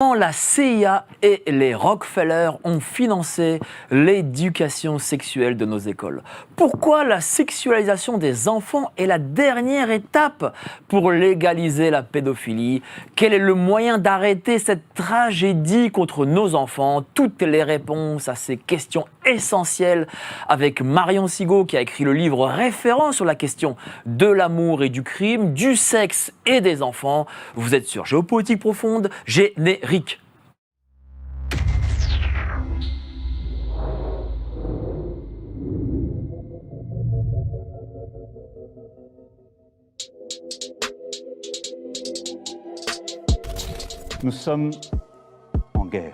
La CIA et les Rockefeller ont financé l'éducation sexuelle de nos écoles. Pourquoi la sexualisation des enfants est la dernière étape pour légaliser la pédophilie? Quel est le moyen d'arrêter cette tragédie contre nos enfants? Toutes les réponses à ces questions essentielles avec Marion Sigaud qui a écrit le livre référent sur la question de l'amour et du crime, du sexe et des enfants. Vous êtes sur Géopolitique Profonde, générique. Nous sommes en guerre.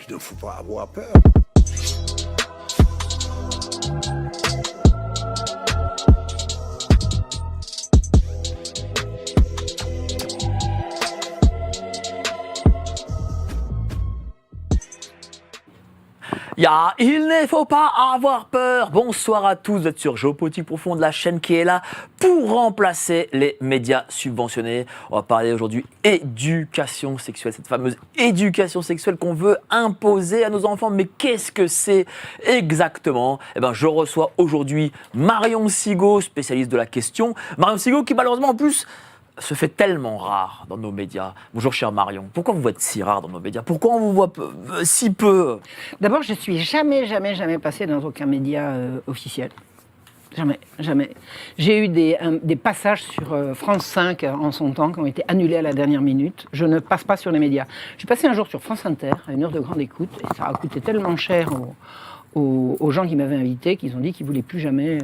Il ne faut pas avoir peur. Il ne faut pas avoir peur. Bonsoir à tous, vous êtes sur Géopolitique Profonde, la chaîne qui est là pour remplacer les médias subventionnés. On va parler aujourd'hui éducation sexuelle, cette fameuse éducation sexuelle qu'on veut imposer à nos enfants. Mais qu'est-ce que c'est exactement? Je reçois aujourd'hui Marion Sigaud, spécialiste de la question. Marion Sigaud qui malheureusement en plus se fait tellement rare dans nos médias. Bonjour chère Marion, pourquoi vous êtes si rare dans nos médias? Pourquoi on vous voit si peu? D'abord, je suis jamais passée dans aucun média officiel. Jamais. J'ai eu des passages sur France 5 en son temps qui ont été annulés à la dernière minute. Je ne passe pas sur les médias. Je suis passée un jour sur France Inter à une heure de grande écoute et ça a coûté tellement cher aux gens qui m'avaient invité, qu'ils ont dit qu'ils ne voulaient plus jamais.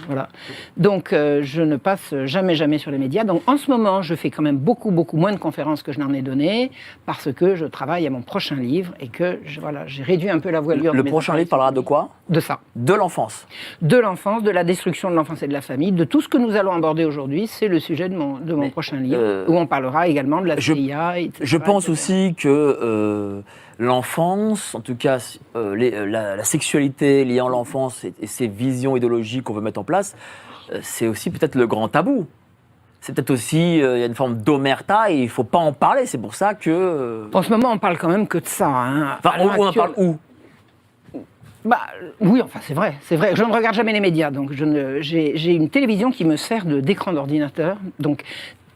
Voilà. Donc, je ne passe jamais sur les médias. Donc, en ce moment, je fais quand même beaucoup moins de conférences que je n'en ai donné parce que je travaille à mon prochain livre et que j'ai réduit un peu la voilure. Le prochain livre parlera de quoi? De ça. De l'enfance. De l'enfance, de la destruction de l'enfance et de la famille, de tout ce que nous allons aborder aujourd'hui. C'est le sujet de mon prochain livre, où on parlera également de la CIA, etc. Je pense aussi que l'enfance, en tout cas la sexualité liée à l'enfance et ces visions idéologiques qu'on veut mettre en place, c'est aussi peut-être le grand tabou. C'est peut-être aussi, il y a une forme d'omerta et il ne faut pas en parler. C'est pour ça que... En ce moment, on parle quand même que de ça. Hein. Enfin, on en parle où? Oui, enfin c'est vrai. Je ne regarde jamais les médias, donc j'ai une télévision qui me sert d'écran d'ordinateur. Donc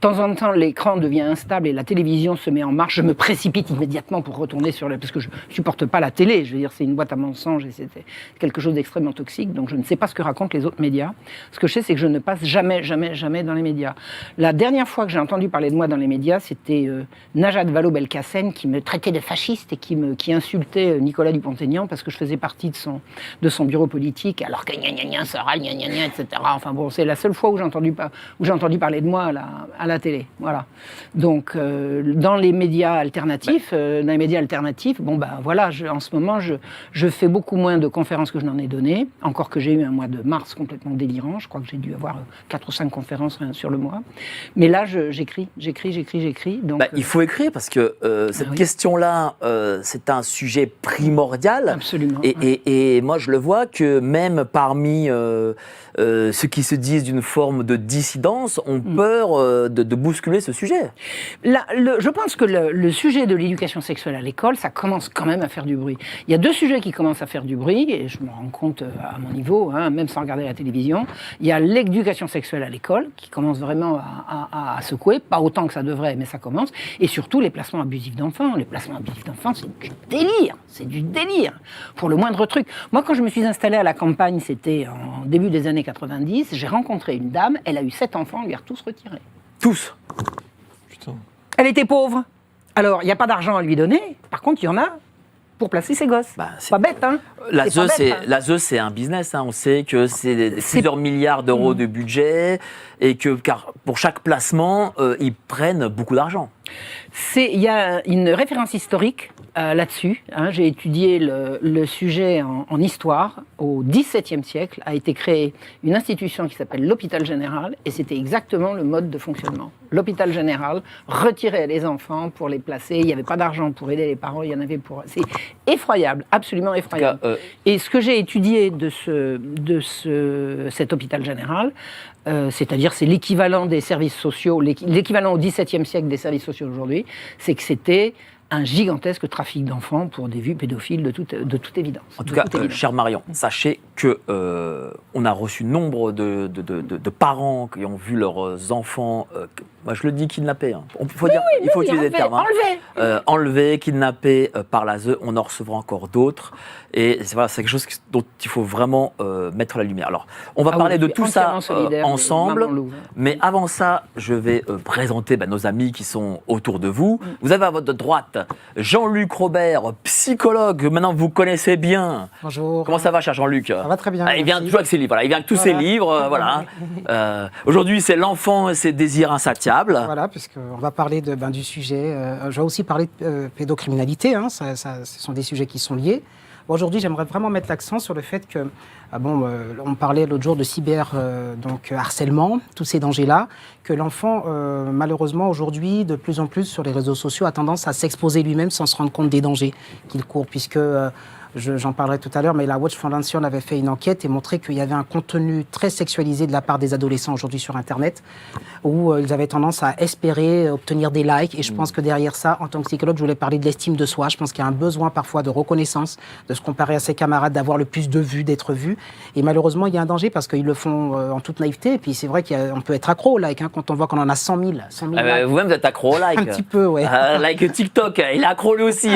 de temps en temps, l'écran devient instable et la télévision se met en marche. Je me précipite immédiatement pour retourner parce que je ne supporte pas la télé. Je veux dire, c'est une boîte à mensonges et c'est quelque chose d'extrêmement toxique. Donc je ne sais pas ce que racontent les autres médias. Ce que je sais, c'est que je ne passe jamais dans les médias. La dernière fois que j'ai entendu parler de moi dans les médias, c'était Najat Vallaud-Belkacem qui me traitait de fasciste et qui insultait Nicolas Dupont-Aignan parce que je faisais partie de son bureau politique, alors que ça râle, etc. Enfin bon, c'est la seule fois où j'ai entendu parler de moi à la télé, voilà. Donc, dans les médias alternatifs, en ce moment, je fais beaucoup moins de conférences que je n'en ai donné, encore que j'ai eu un mois de mars complètement délirant, je crois que j'ai dû avoir 4 ou 5 conférences sur le mois. Mais là, j'écris. Donc, il faut écrire parce que cette question-là, c'est un sujet primordial. Absolument. Et moi, je le vois que même parmi ceux qui se disent d'une forme de dissidence ont peur de bousculer ce sujet. Je pense que le sujet de l'éducation sexuelle à l'école, ça commence quand même à faire du bruit. Il y a 2 sujets qui commencent à faire du bruit, et je me rends compte à mon niveau, même sans regarder la télévision. Il y a l'éducation sexuelle à l'école, qui commence vraiment à secouer, pas autant que ça devrait, mais ça commence. Et surtout, les placements abusifs d'enfants. Les placements abusifs d'enfants, c'est du délire, pour le moindre truc. Moi, quand je me suis installée à la campagne, c'était en début des années 90, j'ai rencontré une dame, elle a eu 7 enfants, on lui a tous retirés. Tous. Putain. Elle était pauvre. Alors, il n'y a pas d'argent à lui donner. Par contre, il y en a pour placer ses gosses. C'est pas bête, hein? La C'est pas ZEU, bête, hein. la ZEU, c'est un business. On sait que c'est plusieurs milliards d'euros de budget et que car pour chaque placement, ils prennent beaucoup d'argent. Il y a une référence historique là-dessus. J'ai étudié le sujet en histoire. Au XVIIe siècle a été créée une institution qui s'appelle l'hôpital général et c'était exactement le mode de fonctionnement. L'hôpital général retirait les enfants pour les placer. Il n'y avait pas d'argent pour aider les parents. Il y en avait pour. C'est effroyable, absolument effroyable. En tout cas, Et ce que j'ai étudié de cet hôpital général, c'est-à-dire c'est l'équivalent des services sociaux, l'équivalent au XVIIe siècle des services sociaux d'aujourd'hui, c'est que c'était un gigantesque trafic d'enfants pour des vues pédophiles de toute évidence. En tout cas, chère Marion, sachez que on a reçu nombre de parents qui ont vu leurs enfants, moi je le dis kidnappés, hein. Il faut utiliser le terme. Enlevés, kidnappés par la ZEU, on en recevra encore d'autres. Et c'est quelque chose dont il faut vraiment mettre la lumière. Alors, on va parler de tout ça ensemble, mais avant ça, je vais présenter nos amis qui sont autour de vous. Vous avez à votre droite Jean-Luc Robert, psychologue, maintenant vous connaissez bien. Bonjour. Comment ça va, cher Jean-Luc ? Ça va très bien. Il vient toujours avec ses livres. Voilà. Il vient avec tous ses livres. Voilà. Aujourd'hui, c'est l'enfant et ses désirs insatiables. Voilà, puisqu'on va parler du sujet. Je vais aussi parler de pédocriminalité. Ce sont des sujets qui sont liés. Aujourd'hui, j'aimerais vraiment mettre l'accent sur le fait que, on parlait l'autre jour de harcèlement, tous ces dangers-là, que l'enfant, malheureusement, aujourd'hui, de plus en plus sur les réseaux sociaux, a tendance à s'exposer lui-même sans se rendre compte des dangers qu'il court, puisque... J'en parlerai tout à l'heure, mais la Watch Foundation avait fait une enquête et montré qu'il y avait un contenu très sexualisé de la part des adolescents aujourd'hui sur Internet, où ils avaient tendance à espérer obtenir des likes. Et je pense que derrière ça, en tant que psychologue, je voulais parler de l'estime de soi. Je pense qu'il y a un besoin parfois de reconnaissance, de se comparer à ses camarades, d'avoir le plus de vues, d'être vu. Et malheureusement, il y a un danger parce qu'ils le font en toute naïveté. Et puis c'est vrai qu'on peut être accro au like quand on voit qu'on en a 100 000. 100 000 likes. Vous-même, vous êtes accro au like. Un petit peu, ouais. Like TikTok, il est accro lui aussi.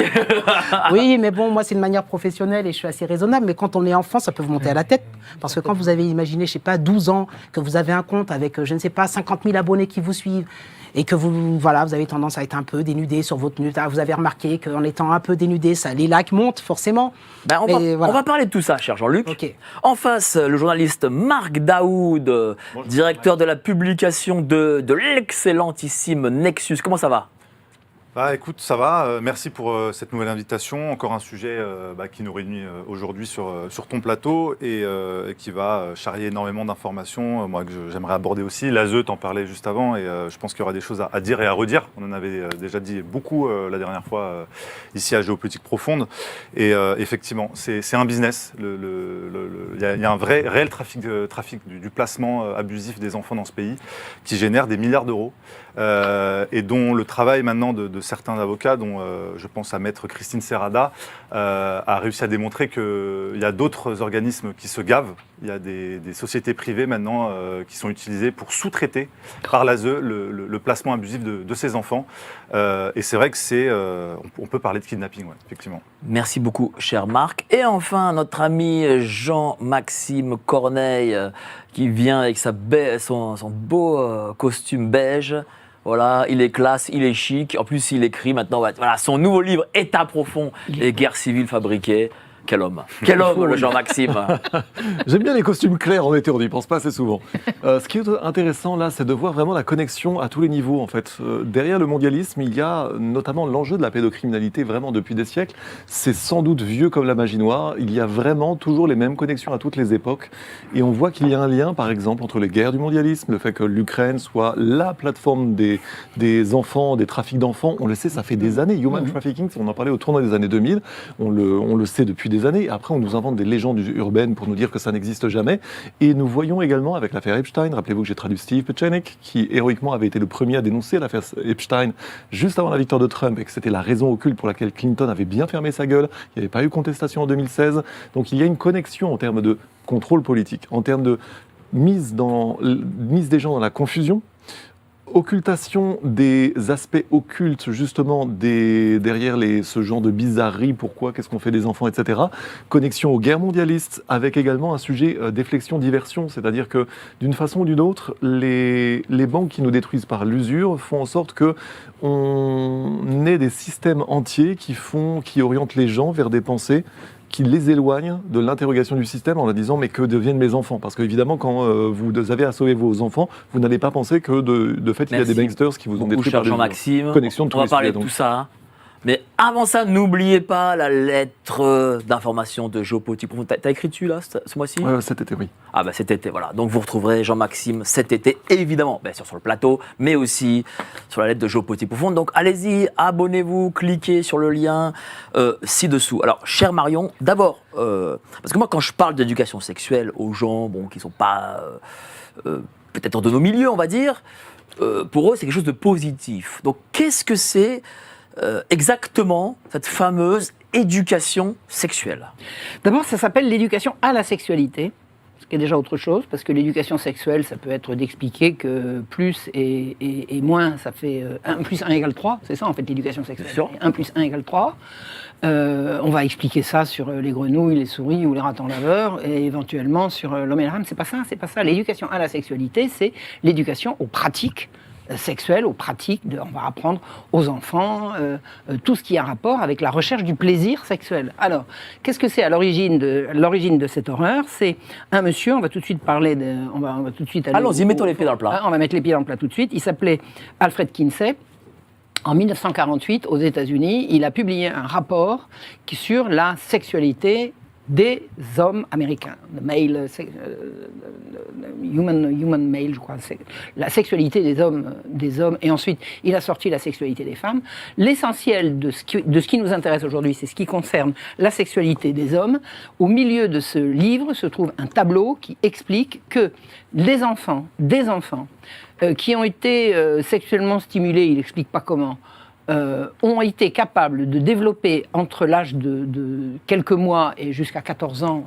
Oui, mais bon, moi, c'est une manière professionnelle et je suis assez raisonnable, mais quand on est enfant, ça peut vous monter à la tête. Parce que quand vous avez imaginé, 12 ans, que vous avez un compte avec, 50 000 abonnés qui vous suivent, et que vous avez tendance à être un peu dénudé sur votre nu. Vous avez remarqué qu'en étant un peu dénudé, les likes montent forcément. On va parler de tout ça, cher Jean-Luc. Okay. En face, le journaliste Marc Daoud, directeur de la publication de l'excellentissime Nexus. Comment ça va ? Écoute, ça va. Merci pour cette nouvelle invitation. Encore un sujet qui nous réunit aujourd'hui sur ton plateau et qui va charrier énormément d'informations, moi que j'aimerais aborder aussi. La ZEU, t'en parlais juste avant et je pense qu'il y aura des choses à dire et à redire. On en avait déjà dit beaucoup la dernière fois ici à Géopolitique Profonde. Et effectivement, c'est un business. Il y a un réel trafic du placement abusif des enfants dans ce pays qui génère des milliards d'euros et dont le travail maintenant de certains avocats, dont je pense à Maître Christine Serrada, a réussi à démontrer qu'il y a d'autres organismes qui se gavent. Il y a des sociétés privées maintenant qui sont utilisées pour sous-traiter par la ZEU le placement abusif de ces enfants. Et c'est vrai que on peut parler de kidnapping, ouais, effectivement. Merci beaucoup, cher Marc. Et enfin, notre ami Jean-Maxime Corneille, qui vient avec son beau costume beige. Voilà, il est classe, il est chic. En plus, il écrit maintenant, son nouveau livre, État profond, les guerres civiles fabriquées. Quel homme, le Jean-Maxime. J'aime bien les costumes clairs en été, on n'y pense pas assez souvent. Ce qui est intéressant là, c'est de voir vraiment la connexion à tous les niveaux en fait. Derrière le mondialisme, il y a notamment l'enjeu de la pédocriminalité vraiment depuis des siècles. C'est sans doute vieux comme la magie noire. Il y a vraiment toujours les mêmes connexions à toutes les époques. Et on voit qu'il y a un lien, par exemple, entre les guerres du mondialisme, le fait que l'Ukraine soit la plateforme des enfants, des trafics d'enfants. On le sait, ça fait des années. Human trafficking, on en parlait au tournoi des années 2000. On le sait depuis des années. Après, on nous invente des légendes urbaines pour nous dire que ça n'existe jamais. Et nous voyons également avec l'affaire Epstein, rappelez-vous que j'ai traduit Steve Pieczenik, qui héroïquement avait été le premier à dénoncer l'affaire Epstein juste avant la victoire de Trump et que c'était la raison occulte pour laquelle Clinton avait bien fermé sa gueule. Il n'y avait pas eu contestation en 2016. Donc il y a une connexion en termes de contrôle politique, en termes de mise des gens dans la confusion, occultation des aspects occultes justement derrière ce genre de bizarreries, pourquoi, qu'est-ce qu'on fait des enfants, etc. Connexion aux guerres mondialistes avec également un sujet déflexion-diversion, c'est-à-dire que d'une façon ou d'une autre, les banques qui nous détruisent par l'usure font en sorte qu'on ait des systèmes entiers qui orientent les gens vers des pensées qui les éloigne de l'interrogation du système en leur disant mais que deviennent mes enfants? Parce qu'évidemment, quand vous avez à sauver vos enfants, vous n'allez pas penser que de fait, il y a des banksters qui vous ont détruit par des Jean-Maxime. connexions de tous On va les parler sujets, de donc. tout ça. Hein. Mais avant ça, n'oubliez pas la lettre d'information de Géopolitique. T'as écrit dessus là, ce mois-ci? Cet été, oui. Ah bah cet été, voilà. Donc vous retrouverez Jean-Maxime cet été, évidemment, bien sûr sur le plateau, mais aussi sur la lettre de Géopolitique Profonde. Donc allez-y, abonnez-vous, cliquez sur le lien ci-dessous. Alors, cher Marion, d'abord, parce que moi quand je parle d'éducation sexuelle aux gens qui ne sont pas peut-être de nos milieux, on va dire, pour eux c'est quelque chose de positif. Donc qu'est-ce que c'est exactement cette fameuse éducation sexuelle? D'abord, ça s'appelle l'éducation à la sexualité, ce qui est déjà autre chose, parce que l'éducation sexuelle, ça peut être d'expliquer que plus et moins, ça fait 1 plus 1 égale 3, c'est ça en fait l'éducation sexuelle. 1 plus 1 égale 3. On va expliquer ça sur les grenouilles, les souris ou les ratons laveurs, et éventuellement sur l'homme et la femme. C'est pas ça. L'éducation à la sexualité, c'est l'éducation aux pratiques sexuelles, aux pratiques. On va apprendre aux enfants tout ce qui a rapport avec la recherche du plaisir sexuel. Alors, qu'est-ce que c'est à l'origine de cette horreur? C'est un monsieur, on va tout de suite parler on va tout de suite aller allons-y, mettons les pieds dans le plat. On va mettre les pieds dans le plat tout de suite. Il s'appelait Alfred Kinsey. En 1948, aux États-Unis, il a publié un rapport sur la sexualité des hommes américains, human male, je crois, la sexualité des hommes, et ensuite il a sorti la sexualité des femmes. L'essentiel de ce qui nous intéresse aujourd'hui, c'est ce qui concerne la sexualité des hommes. Au milieu de ce livre se trouve un tableau qui explique que des enfants qui ont été sexuellement stimulés, il n'explique pas comment, ont été capables de développer entre l'âge de quelques mois et jusqu'à 14 ans,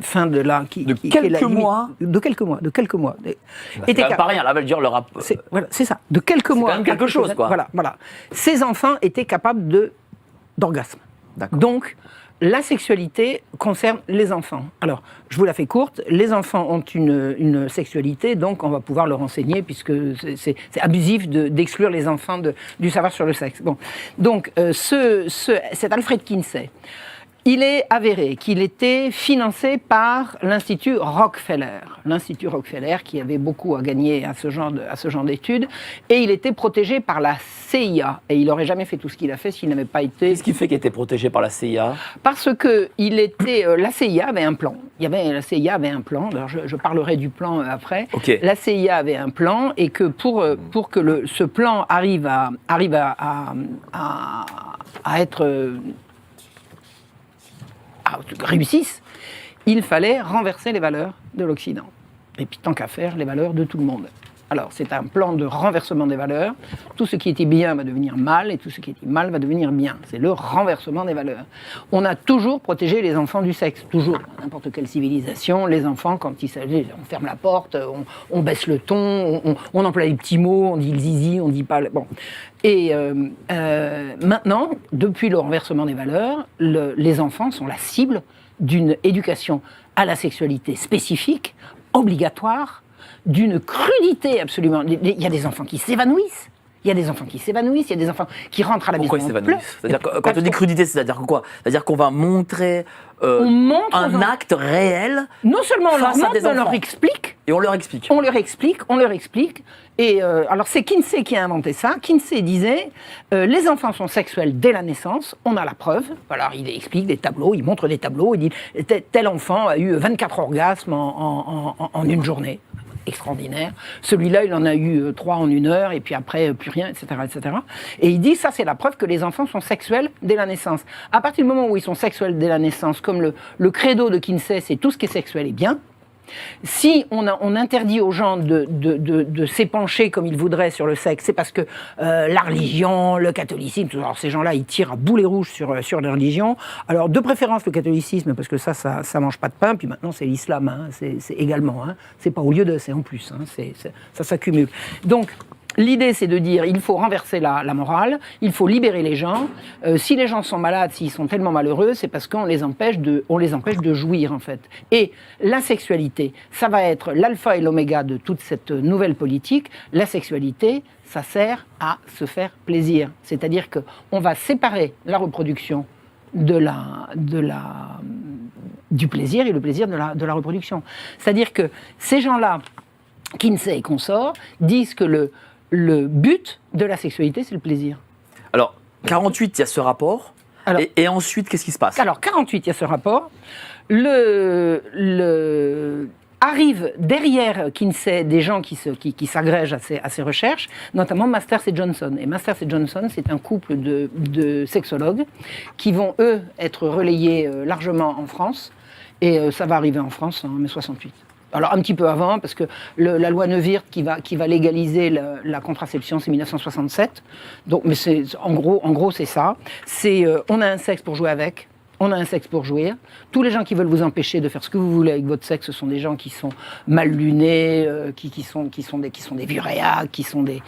fin de là... De quelques mois. C'est pas rien, là, va le dire le rap. C'est ça, de quelques mois. C'est quand même quelque chose, quoi. Voilà. Ces enfants étaient capables d'orgasme. D'accord. Donc, la sexualité concerne les enfants. Alors, je vous la fais courte, les enfants ont une sexualité, donc on va pouvoir leur enseigner, puisque c'est abusif d'exclure les enfants du savoir sur le sexe. Bon. Donc, cet Alfred Kinsey, il est avéré qu'il était financé par l'Institut Rockefeller. L'Institut Rockefeller qui avait beaucoup à gagner à ce genre d'études. Et il était protégé par la CIA. Et il n'aurait jamais fait tout ce qu'il a fait s'il n'avait pas été... Qu'est-ce qui fait qu'il était protégé par la CIA? Parce que la CIA avait un plan. La CIA avait un plan. Alors je parlerai du plan après. Okay. La CIA avait un plan et que pour que ce plan arrive à être... réussissent, il fallait renverser les valeurs de l'Occident. Et puis, tant qu'à faire, les valeurs de tout le monde. Alors, c'est un plan de renversement des valeurs. Tout ce qui était bien va devenir mal, et tout ce qui était mal va devenir bien. C'est le renversement des valeurs. On a toujours protégé les enfants du sexe. Toujours. Dans n'importe quelle civilisation, les enfants, quand il s'agit, on ferme la porte, on baisse le ton, on emploie les petits mots, on dit le zizi, on dit pas... Bon. Et maintenant, depuis le renversement des valeurs, les enfants sont la cible d'une éducation à la sexualité spécifique, obligatoire, d'une crudité absolument. Il y a des enfants qui s'évanouissent. Il y a des enfants qui rentrent à la maison. Pourquoi ils s'évanouissent? C'est-à-dire quand on dit crudité, c'est-à-dire quoi? C'est-à-dire qu'on va montrer un acte réel. Non seulement on leur face à montre, des mais on enfants. leur explique. Et on leur explique. On leur explique. Et alors c'est Kinsey qui a inventé ça. Kinsey disait les enfants sont sexuels dès la naissance. On a la preuve. Alors il explique des tableaux, il montre des tableaux. Il dit tel enfant a eu 24 orgasmes en une journée. Extraordinaire. Celui-là, il en a eu 3 en 1 heure, et puis après, plus rien, etc., etc. Et il dit, ça, c'est la preuve que les enfants sont sexuels dès la naissance. À partir du moment où ils sont sexuels dès la naissance, comme le credo de Kinsey, c'est tout ce qui est sexuel est bien. Si on interdit aux gens de s'épancher comme ils voudraient sur le sexe, c'est parce que la religion, le catholicisme, alors ces gens-là, ils tirent à boulet rouge sur la religion. Alors, de préférence, le catholicisme, parce que ça mange pas de pain, puis maintenant, c'est l'islam, hein, c'est également, hein, c'est pas au lieu de, c'est en plus, hein, ça s'accumule. Donc, l'idée, c'est de dire il faut renverser la morale, il faut libérer les gens. Si les gens sont malades, s'ils sont tellement malheureux, c'est parce qu'on les empêche de jouir, en fait. Et la sexualité, ça va être l'alpha et l'oméga de toute cette nouvelle politique. La sexualité, ça sert à se faire plaisir. C'est-à-dire qu'on va séparer la reproduction du plaisir et le plaisir de la reproduction. C'est-à-dire que ces gens-là, Kinsey et consorts, disent que le but de la sexualité, c'est le plaisir. Alors, 48, il y a ce rapport. Alors- et ensuite, qu'est-ce qui se passe? Alors, 48, il y a ce rapport. Arrivent derrière Kinsey des gens qui s'agrègent à ces recherches, notamment Masters et Johnson. Et Masters et Johnson, c'est un couple de sexologues qui vont, eux, être relayés largement en France. Et ça va arriver en France en mai 68. Alors un petit peu avant, parce que la loi Neuwirth qui va légaliser la contraception, c'est 1967. Donc, mais en gros, c'est ça. On a un sexe pour jouer avec. On a un sexe pour jouir. Tous les gens qui veulent vous empêcher de faire ce que vous voulez avec votre sexe, ce sont des gens qui sont mal lunés, qui sont des vieux réacs, qui sont des...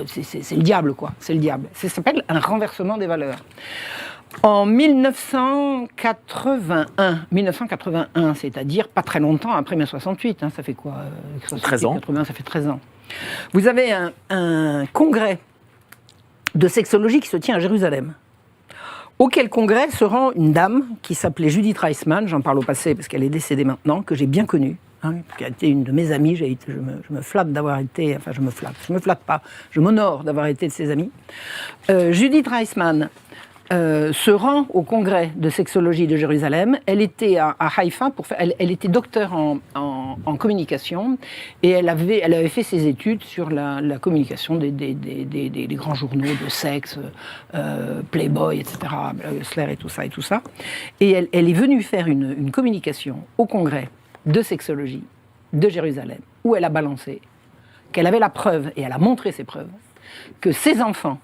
c'est le diable, quoi. C'est le diable. Ça s'appelle un renversement des valeurs. En 1981, c'est-à-dire pas très longtemps après mai 68, ça fait quoi 13 ans. 80, ça fait 13 ans. Vous avez un congrès de sexologie qui se tient à Jérusalem. Auquel congrès se rend une dame qui s'appelait Judith Reisman, j'en parle au passé parce qu'elle est décédée maintenant, que j'ai bien connue, qui a été une de mes amies, je me flatte d'avoir été, enfin je me flatte pas, je m'honore d'avoir été de ses amies. Judith Reisman se rend au congrès de sexologie de Jérusalem. Elle était à Haïfa, elle était docteure en communication et elle avait fait ses études sur la communication des grands journaux de sexe, Playboy, etc., Hustler et tout ça. Et elle est venue faire une communication au congrès de sexologie de Jérusalem où elle a balancé qu'elle avait la preuve, et elle a montré ses preuves, que ces enfants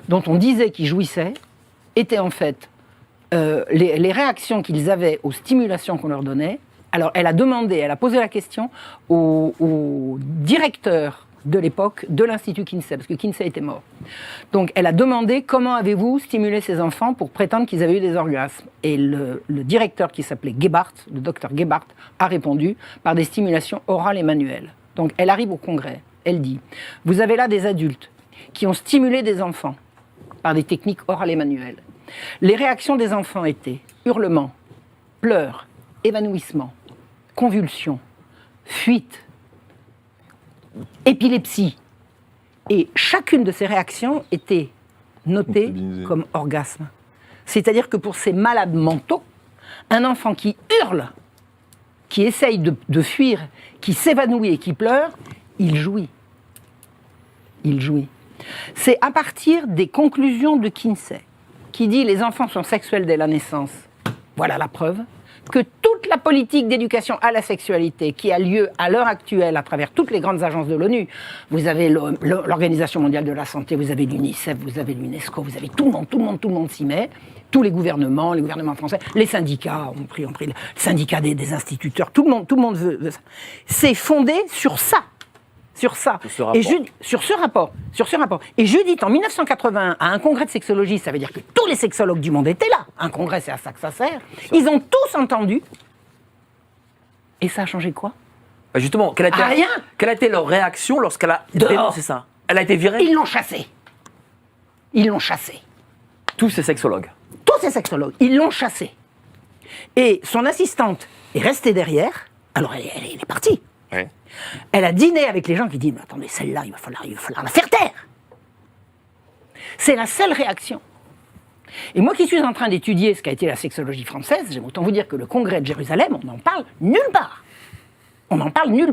dont on disait qu'ils jouissaient étaient en fait les réactions qu'ils avaient aux stimulations qu'on leur donnait. Alors elle a posé la question au directeur de l'époque de l'Institut Kinsey, parce que Kinsey était mort. Donc elle a demandé comment avez-vous stimulé ces enfants pour prétendre qu'ils avaient eu des orgasmes. Et le directeur qui s'appelait Gebhardt, le docteur Gebhardt, a répondu par des stimulations orales et manuelles. Donc elle arrive au congrès, elle dit, vous avez là des adultes qui ont stimulé des enfants par des techniques orales et manuelles. Les réactions des enfants étaient hurlements, pleurs, évanouissements, convulsions, fuites, épilepsie. Et chacune de ces réactions était notée Comptabilisée. comme orgasme. C'est-à-dire que pour ces malades mentaux, un enfant qui hurle, qui essaye de fuir, qui s'évanouit et qui pleure, il jouit. Il jouit. C'est à partir des conclusions de Kinsey, qui dit les enfants sont sexuels dès la naissance, voilà la preuve, que toute la politique d'éducation à la sexualité qui a lieu à l'heure actuelle à travers toutes les grandes agences de l'ONU, vous avez l'Organisation mondiale de la santé, vous avez l'UNICEF, vous avez l'UNESCO, vous avez tout le monde s'y met, tous les gouvernements français, les syndicats ont pris le syndicat des instituteurs, tout le monde veut ça. C'est fondé sur ça. Sur ça. Sur ce rapport. Et Judith, en 1981, à un congrès de sexologie, ça veut dire que tous les sexologues du monde étaient là. Un congrès, c'est à ça que ça sert. Ils ont tous entendu. Et ça a changé quoi? Justement, quelle a été leur réaction lorsqu'elle a dénoncé ça? Elle a été virée? Ils l'ont chassée. Tous ces sexologues. Tous ces sexologues, ils l'ont chassée. Et son assistante est restée derrière. Alors elle est partie. Ouais. Elle a dîné avec les gens qui disent « Mais attendez, celle-là, il va falloir la faire taire !» C'est la seule réaction. Et moi qui suis en train d'étudier ce qu'a été la sexologie française, j'aime autant vous dire que le congrès de Jérusalem, on n'en parle nulle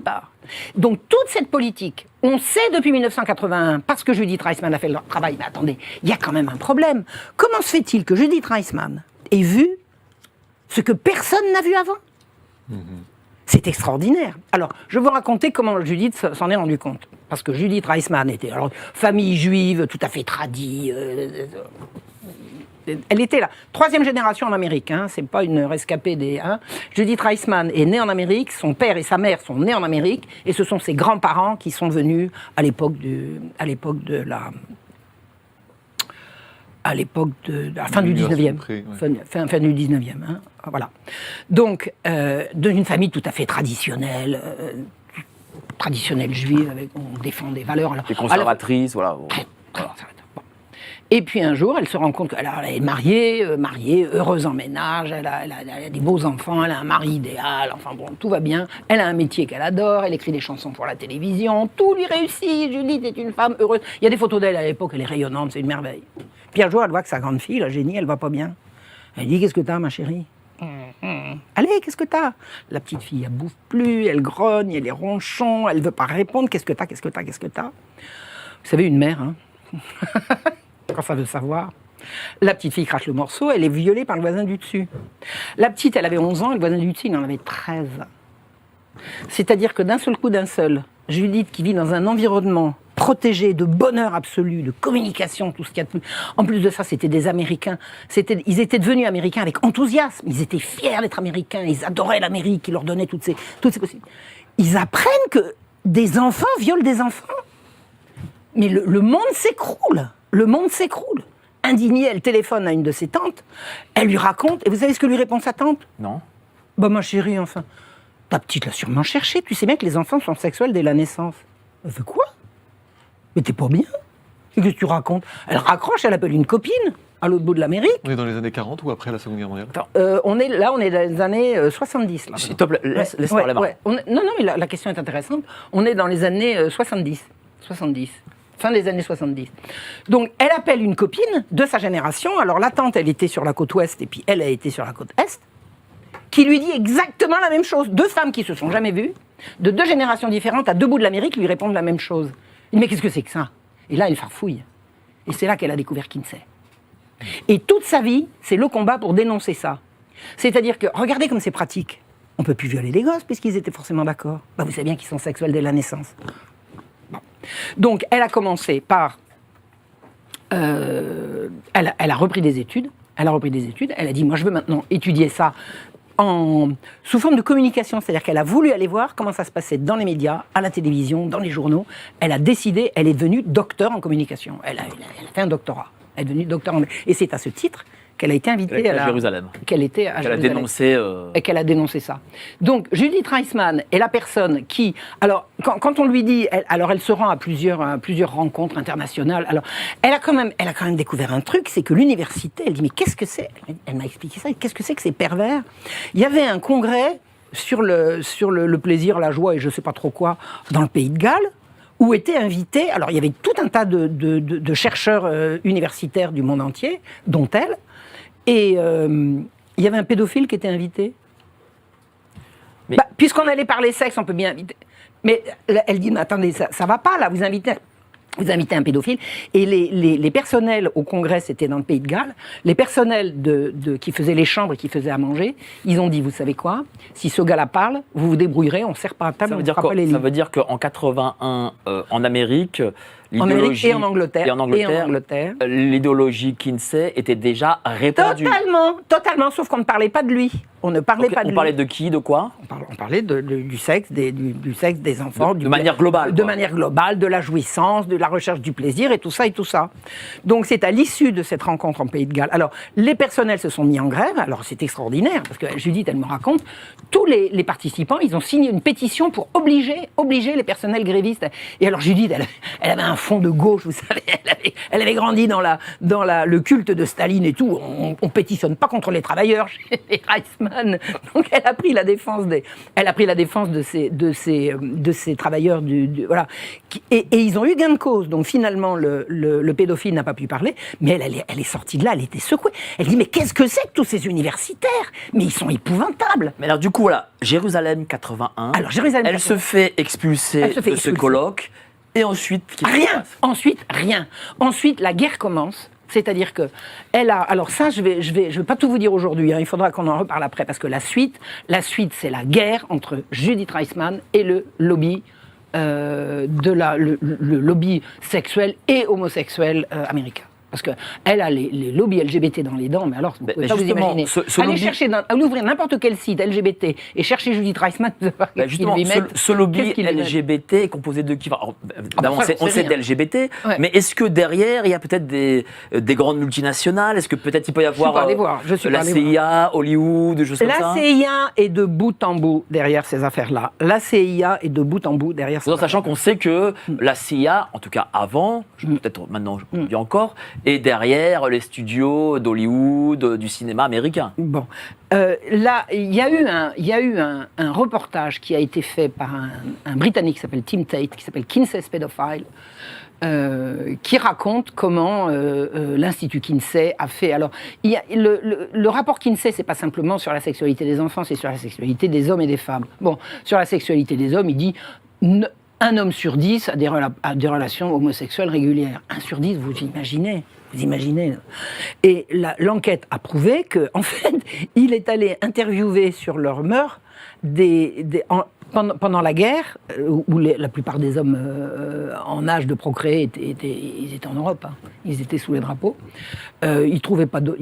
part. Donc toute cette politique, on sait depuis 1981, parce que Judith Reisman a fait le travail, mais attendez, il y a quand même un problème. Comment se fait-il que Judith Reisman ait vu ce que personne n'a vu avant ? C'est extraordinaire. Alors, je vais vous raconter comment Judith s'en est rendue compte. Parce que Judith Reisman était famille juive, tout à fait tradie. Elle était là. 3e génération en Amérique, c'est pas une rescapée des... Judith Reisman est née en Amérique, son père et sa mère sont nés en Amérique, et ce sont ses grands-parents qui sont venus à l'époque de la fin du 19e. Fin du 19e. Voilà. Donc, d'une famille tout à fait traditionnelle juive, on défend des valeurs. Des conservatrices, voilà. Bon. Et puis un jour, elle se rend compte qu'elle est mariée, heureuse en ménage, elle a des beaux enfants, elle a un mari idéal, enfin bon, tout va bien. Elle a un métier qu'elle adore, elle écrit des chansons pour la télévision, tout lui réussit. Judith est une femme heureuse. Il y a des photos d'elle à l'époque, elle est rayonnante, c'est une merveille. Puis un jour, elle voit que sa grande fille, la Génie, elle va pas bien. Elle dit, qu'est-ce que t'as, ma chérie? Allez, qu'est-ce que t'as? La petite fille, elle bouffe plus, elle grogne, elle est ronchon, elle veut pas répondre. Qu'est-ce que t'as? Qu'est-ce que t'as? Qu'est-ce que t'as? Vous savez, une mère, hein quand ça veut savoir. La petite fille crache le morceau, elle est violée par le voisin du dessus. La petite, elle avait 11 ans, et le voisin du dessus, il en avait 13. C'est-à-dire que d'un seul coup, Judith, qui vit dans un environnement protégé de bonheur absolu, de communication, tout ce qu'il y a de plus. En plus de ça, c'était des Américains. Ils étaient devenus Américains avec enthousiasme. Ils étaient fiers d'être Américains. Ils adoraient l'Amérique. Ils leur donnaient toutes ces possibilités. Ils apprennent que des enfants violent des enfants. Mais le monde s'écroule. Le monde s'écroule. Indignée, elle téléphone à une de ses tantes. Elle lui raconte. Et vous savez ce que lui répond sa tante? Non. Bah, ma chérie, enfin. Ta petite l'a sûrement cherché. Tu sais bien que les enfants sont sexuels dès la naissance. Elle fait quoi? Mais t'es pas bien? Qu'est-ce que tu racontes? Elle raccroche, elle appelle une copine à l'autre bout de l'Amérique. On est dans les années 40 ou après la Seconde Guerre mondiale? Attends, on est dans les années 70. Là, S'il te plaît, laisse parler Marc. Non, mais la question est intéressante. On est dans les années 70. Fin des années 70. Donc, elle appelle une copine de sa génération. Alors, la tante, elle était sur la côte ouest et puis elle a été sur la côte est, qui lui dit exactement la même chose. Deux femmes qui se sont jamais vues, de deux générations différentes, à deux bouts de l'Amérique, lui répondent la même chose. Il dit, mais qu'est-ce que c'est que ça? Et là, elle farfouille. Et c'est là qu'elle a découvert Kinsey. Et toute sa vie, c'est le combat pour dénoncer ça. C'est-à-dire que, regardez comme c'est pratique. On ne peut plus violer les gosses puisqu'ils étaient forcément d'accord. Bah, vous savez bien qu'ils sont sexuels dès la naissance. Bon. Donc, elle a commencé par... elle a repris des études. Elle a dit, moi, je veux maintenant étudier ça sous forme de communication. C'est-à-dire qu'elle a voulu aller voir comment ça se passait dans les médias, à la télévision, dans les journaux. Elle a décidé, elle est devenue docteur en communication. Elle a fait un doctorat. Elle est devenue docteur en... Et c'est à ce titre qu'elle a été invitée à Jérusalem. Qu'elle était à Jérusalem. Dénoncé, et qu'elle a dénoncé ça. Donc, Judith Reisman est la personne qui... Alors, quand on lui dit... Elle se rend à plusieurs rencontres internationales. Alors, elle a quand même découvert un truc, c'est que l'université, elle dit, mais qu'est-ce que c'est? Elle m'a expliqué ça. Qu'est-ce que c'est que ces pervers? Il y avait un congrès sur le plaisir, la joie et je ne sais pas trop quoi, dans le Pays de Galles, où étaient invités... Alors, il y avait tout un tas de chercheurs universitaires du monde entier, dont elle. Et il y avait un pédophile qui était invité. Mais... Bah, puisqu'on allait parler sexe, on peut bien inviter. Mais elle dit, mais attendez, ça va pas là, vous invitez un pédophile. Et les personnels au Congrès, c'était dans le Pays de Galles, les personnels qui faisaient les chambres et qui faisaient à manger, ils ont dit, vous savez quoi, si ce gars-là parle, vous vous débrouillerez, on ne sert pas à table, on ne fera pas les lits. Ça veut dire qu'en 81, en Amérique... En Amérique et en Angleterre. L'idéologie Kinsey était déjà répandue. Totalement, sauf qu'on ne parlait pas de lui. On ne parlait pas de lui. On parlait de qui, de quoi? On parlait du sexe, du sexe des enfants. De manière globale. De manière globale, de la jouissance, de la recherche du plaisir et tout ça. Donc c'est à l'issue de cette rencontre en Pays de Galles. Alors les personnels se sont mis en grève. Alors c'est extraordinaire, parce que Judith, elle me raconte, tous les participants, ils ont signé une pétition pour obliger les personnels grévistes. Et alors Judith, elle avait un fond de gauche, vous savez, elle avait grandi dans le culte de Staline et tout. On pétitionne pas contre les travailleurs chez les Reisman. Donc elle a pris la défense de ces travailleurs voilà. Et ils ont eu gain de cause. Donc finalement le pédophile n'a pas pu parler, mais elle est sortie de là, elle était secouée. Elle dit, mais qu'est-ce que c'est que tous ces universitaires? Mais ils sont épouvantables. Mais alors du coup voilà, Jérusalem 81. Alors Jérusalem. Elle se fait expulser de ce colloque. Et ensuite, rien. Ensuite, la guerre commence. C'est-à-dire que elle a. Alors ça, je vais pas tout vous dire aujourd'hui. Hein, il faudra qu'on en reparle après parce que la suite, c'est la guerre entre Judith Reisman et le lobby le lobby sexuel et homosexuel américain. Parce qu'elle a les lobbies LGBT dans les dents, mais alors, vous ne pouvez pas vous imaginer. Allez ouvrir n'importe quel site LGBT et chercher Judith Reisman. Justement, ce lobby LGBT est composé de qui? Évidemment, on sait d'LGBT, mais est-ce que derrière, il y a peut-être des grandes multinationales? Est-ce que peut-être il peut y avoir la CIA, Hollywood, des choses comme ça? La CIA est de bout en bout derrière ces affaires-là. La CIA est de bout en bout derrière ces affaires-là. Sachant qu'on sait que la CIA, en tout cas avant, peut-être maintenant, je dis encore, et derrière les studios d'Hollywood, du cinéma américain. Bon, là, il y a eu un reportage qui a été fait par un Britannique qui s'appelle Tim Tate, qui s'appelle Kinsey's Pedophile, qui raconte comment l'Institut Kinsey a fait. Alors, il y a le rapport Kinsey, c'est pas simplement sur la sexualité des enfants, c'est sur la sexualité des hommes et des femmes. Bon, sur la sexualité des hommes, il dit un homme sur 10 a des relations homosexuelles régulières. 1 sur 10, vous imaginez. Et l'enquête a prouvé qu'en fait, il est allé interviewer sur leurs mœurs pendant la guerre, où la plupart des hommes en âge de procréer ils étaient en Europe, hein. Ils étaient sous les drapeaux. Ils ne trouvaient pas d'hommes,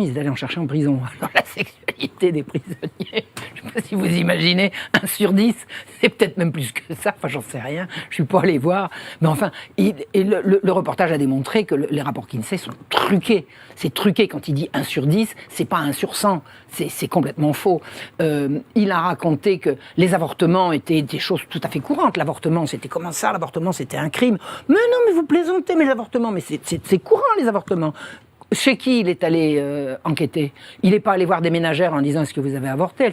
ils étaient allés en chercher en prison. Alors la sexualité des prisonniers, je ne sais pas si vous imaginez, 1 sur 10, c'est peut-être même plus que ça, enfin j'en sais rien, je ne suis pas allé voir. Mais enfin, le reportage a démontré que les rapports Kinsey sont truqués. C'est truqué quand il dit 1 sur 10, c'est pas 1 sur 100, c'est complètement faux. Il a raconté que les avortements étaient des choses tout à fait courantes. L'avortement, c'était comment ça? L'avortement, c'était un crime. Mais non, mais vous plaisantez, mais l'avortement, mais c'est courant, les avortements. Chez qui il est allé enquêter? Il n'est pas allé voir des ménagères en disant est-ce que vous avez avorté?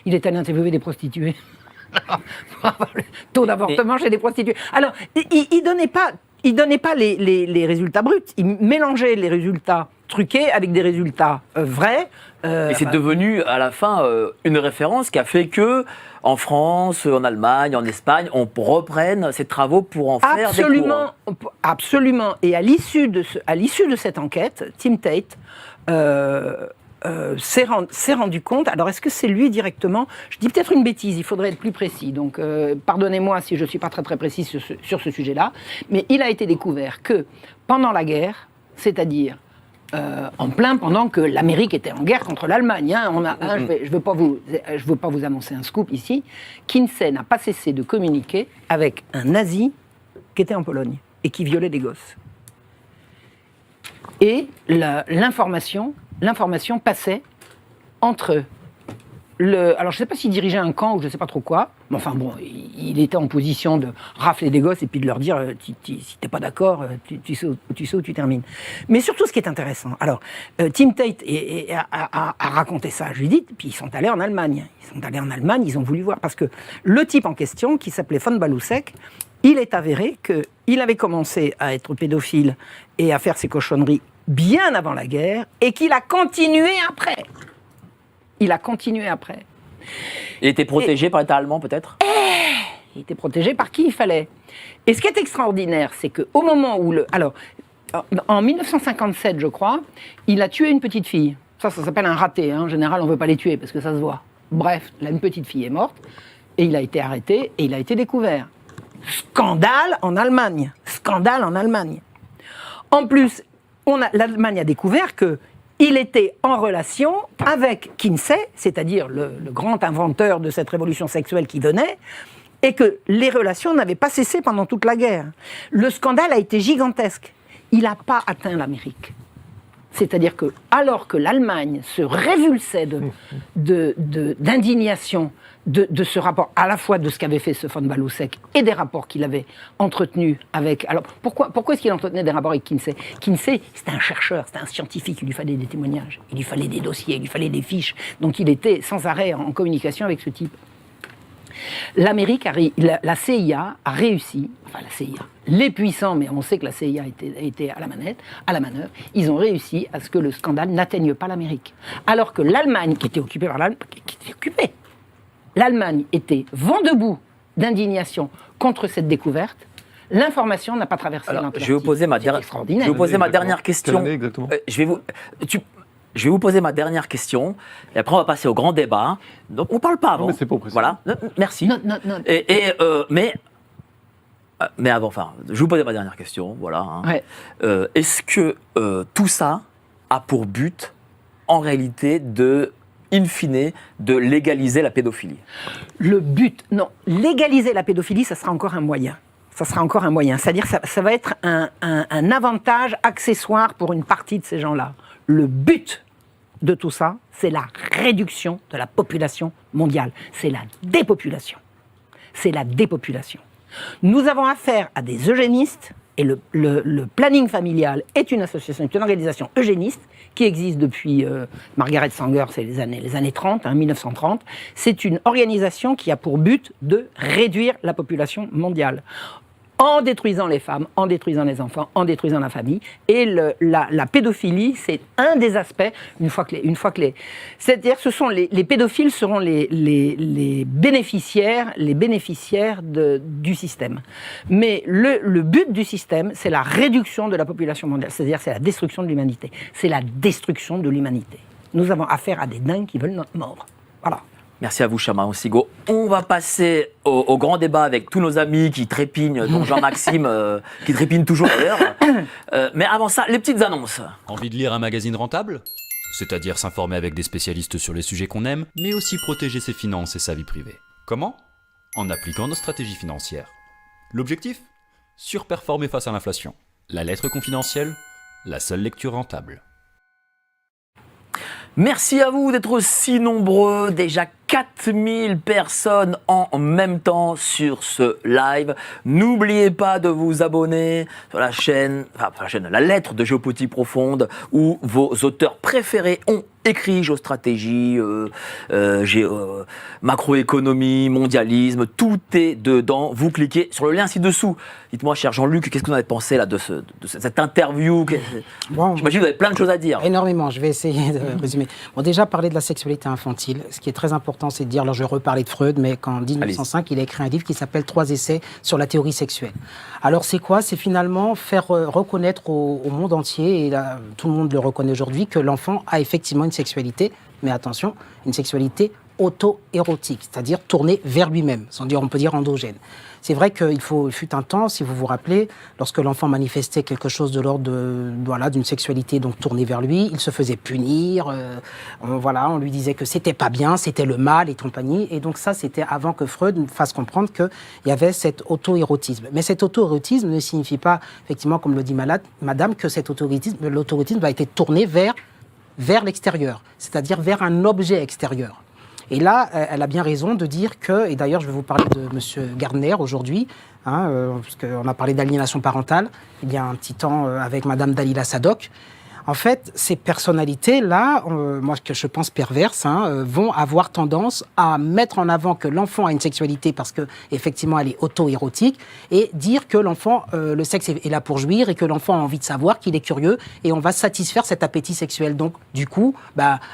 Il est allé interviewer des prostituées. Le taux d'avortement chez des prostituées. Alors, il donnait pas les résultats bruts. Il mélangeait les résultats truqués avec des résultats vrais. Et c'est devenu à la fin une référence qui a fait que en France, en Allemagne, en Espagne, on reprenne ces travaux pour en faire des cours. Absolument. Et à l'issue de cette enquête, Tim Tate s'est rendu compte. Alors, est-ce que c'est lui directement? Je dis peut-être une bêtise, il faudrait être plus précis. Donc, pardonnez-moi si je ne suis pas très très précis sur ce sujet-là. Mais il a été découvert que pendant la guerre, c'est-à-dire en plein pendant que l'Amérique était en guerre contre l'Allemagne. Hein, je veux pas vous annoncer un scoop ici. Kinsey n'a pas cessé de communiquer avec un nazi qui était en Pologne et qui violait des gosses. Et l'information passait entre alors je ne sais pas s'il dirigeait un camp ou je ne sais pas trop quoi, mais enfin bon, il était en position de rafler des gosses et puis de leur dire si tu n'es pas d'accord, tu sais où tu termines. Mais surtout ce qui est intéressant, alors Tim Tate a raconté ça à Judith, puis ils sont allés en Allemagne. Ils ont voulu voir, parce que le type en question, qui s'appelait von Balusek, il est avéré qu'il avait commencé à être pédophile et à faire ses cochonneries bien avant la guerre et qu'il a continué après. Il était protégé par l'État allemand, peut-être? Il était protégé par qui il fallait. Et ce qui est extraordinaire, c'est qu'au moment où Alors, en 1957, je crois, il a tué une petite fille. Ça s'appelle un raté. Hein. En général, on ne veut pas les tuer parce que ça se voit. Bref, là, une petite fille est morte et il a été arrêté et il a été découvert. Scandale en Allemagne. En plus, l'Allemagne a découvert que il était en relation avec Kinsey, c'est-à-dire le grand inventeur de cette révolution sexuelle qui venait, et que les relations n'avaient pas cessé pendant toute la guerre. Le scandale a été gigantesque. Il n'a pas atteint l'Amérique. C'est-à-dire que, alors que l'Allemagne se révulsait d'indignation de ce rapport, à la fois de ce qu'avait fait ce von Balusek et des rapports qu'il avait entretenus avec... Alors, pourquoi est-ce qu'il entretenait des rapports avec Kinsey? Kinsey, c'était un chercheur, c'était un scientifique, il lui fallait des témoignages, il lui fallait des dossiers, il lui fallait des fiches. Donc il était sans arrêt en communication avec ce type. La CIA a réussi, enfin la CIA, les puissants, mais on sait que la CIA était à la manœuvre, ils ont réussi à ce que le scandale n'atteigne pas l'Amérique. Alors que l'Allemagne, qui était occupée par l'Allemagne était vent debout d'indignation contre cette découverte, l'information n'a pas traversé l'Atlantique. Je vais vous poser ma dernière question. Quelle année exactement? Je vais vous poser ma dernière question, et après on va passer au grand débat. Donc on ne parle pas avant. Non, mais c'est pas précis. Voilà, merci. Non. Mais avant, enfin, je vais vous poser ma dernière question, voilà. Hein. Ouais. Est-ce que tout ça a pour but, en réalité, in fine, de légaliser la pédophilie? Le but, non. Légaliser la pédophilie, ça sera encore un moyen. C'est-à-dire ça va être un avantage accessoire pour une partie de ces gens-là. Le but de tout ça, c'est la réduction de la population mondiale. C'est la dépopulation. Nous avons affaire à des eugénistes Et le planning familial est une association, est une organisation eugéniste qui existe depuis Margaret Sanger, c'est les années 30, 1930. C'est une organisation qui a pour but de réduire la population mondiale en détruisant les femmes, en détruisant les enfants, en détruisant la famille. Et la pédophilie, c'est un des aspects, c'est-à-dire ce sont les pédophiles seront les bénéficiaires du système. Mais le but du système, c'est la réduction de la population mondiale, c'est-à-dire c'est la destruction de l'humanité. C'est la destruction de l'humanité. Nous avons affaire à des dingues qui veulent notre mort. Voilà. Merci à vous, Chama Onsigo. On va passer au grand débat avec tous nos amis qui trépignent, dont Jean-Maxime, qui trépigne toujours d'ailleurs. Mais avant ça, les petites annonces. Envie de lire un magazine rentable ? C'est-à-dire s'informer avec des spécialistes sur les sujets qu'on aime, mais aussi protéger ses finances et sa vie privée. Comment ? En appliquant nos stratégies financières. L'objectif ? Surperformer face à l'inflation. La lettre confidentielle ? La seule lecture rentable. Merci à vous d'être si nombreux, déjà 4000 personnes en même temps sur ce live. N'oubliez pas de vous abonner sur la chaîne, La Lettre de Géopolitique Profonde, où vos auteurs préférés ont écrit géostratégie, macroéconomie, mondialisme, tout est dedans. Vous cliquez sur le lien ci-dessous. Dites-moi, cher Jean-Luc, qu'est-ce que vous en avez pensé là, de cette interview? Bon, j'imagine que vous avez plein de choses à dire. Énormément, je vais essayer de résumer. Bon, déjà, parler de la sexualité infantile, ce qui est très important, c'est de dire, alors je vais reparler de Freud, mais qu'en 1905, il a écrit un livre qui s'appelle 3 essais sur la théorie sexuelle. Alors c'est quoi? C'est finalement faire reconnaître au monde entier, et là, tout le monde le reconnaît aujourd'hui, que l'enfant a effectivement une sexualité, mais attention, une sexualité auto-érotique, c'est-à-dire tournée vers lui-même, sans dire, on peut dire endogène. C'est vrai qu'il fut un temps, si vous vous rappelez, lorsque l'enfant manifestait quelque chose de l'ordre d'une sexualité donc tournée vers lui, il se faisait punir, on lui disait que c'était pas bien, c'était le mal et compagnie. Et donc ça, c'était avant que Freud nous fasse comprendre qu'il y avait cet auto-érotisme. Mais cet auto-érotisme ne signifie pas, effectivement, comme le dit Madame, que cet auto-érotisme va être tourné vers l'extérieur, c'est-à-dire vers un objet extérieur. Et là, elle a bien raison de dire que, et d'ailleurs je vais vous parler de M. Gardner aujourd'hui, parce qu'on a parlé d'aliénation parentale, il y a un petit temps avec Mme Dalila Sadok. En fait, ces personnalités-là, moi que je pense perverses, vont avoir tendance à mettre en avant que l'enfant a une sexualité parce que effectivement elle est auto-érotique, et dire que l'enfant, le sexe est là pour jouir, et que l'enfant a envie de savoir, qu'il est curieux, et on va satisfaire cet appétit sexuel. Donc, du coup,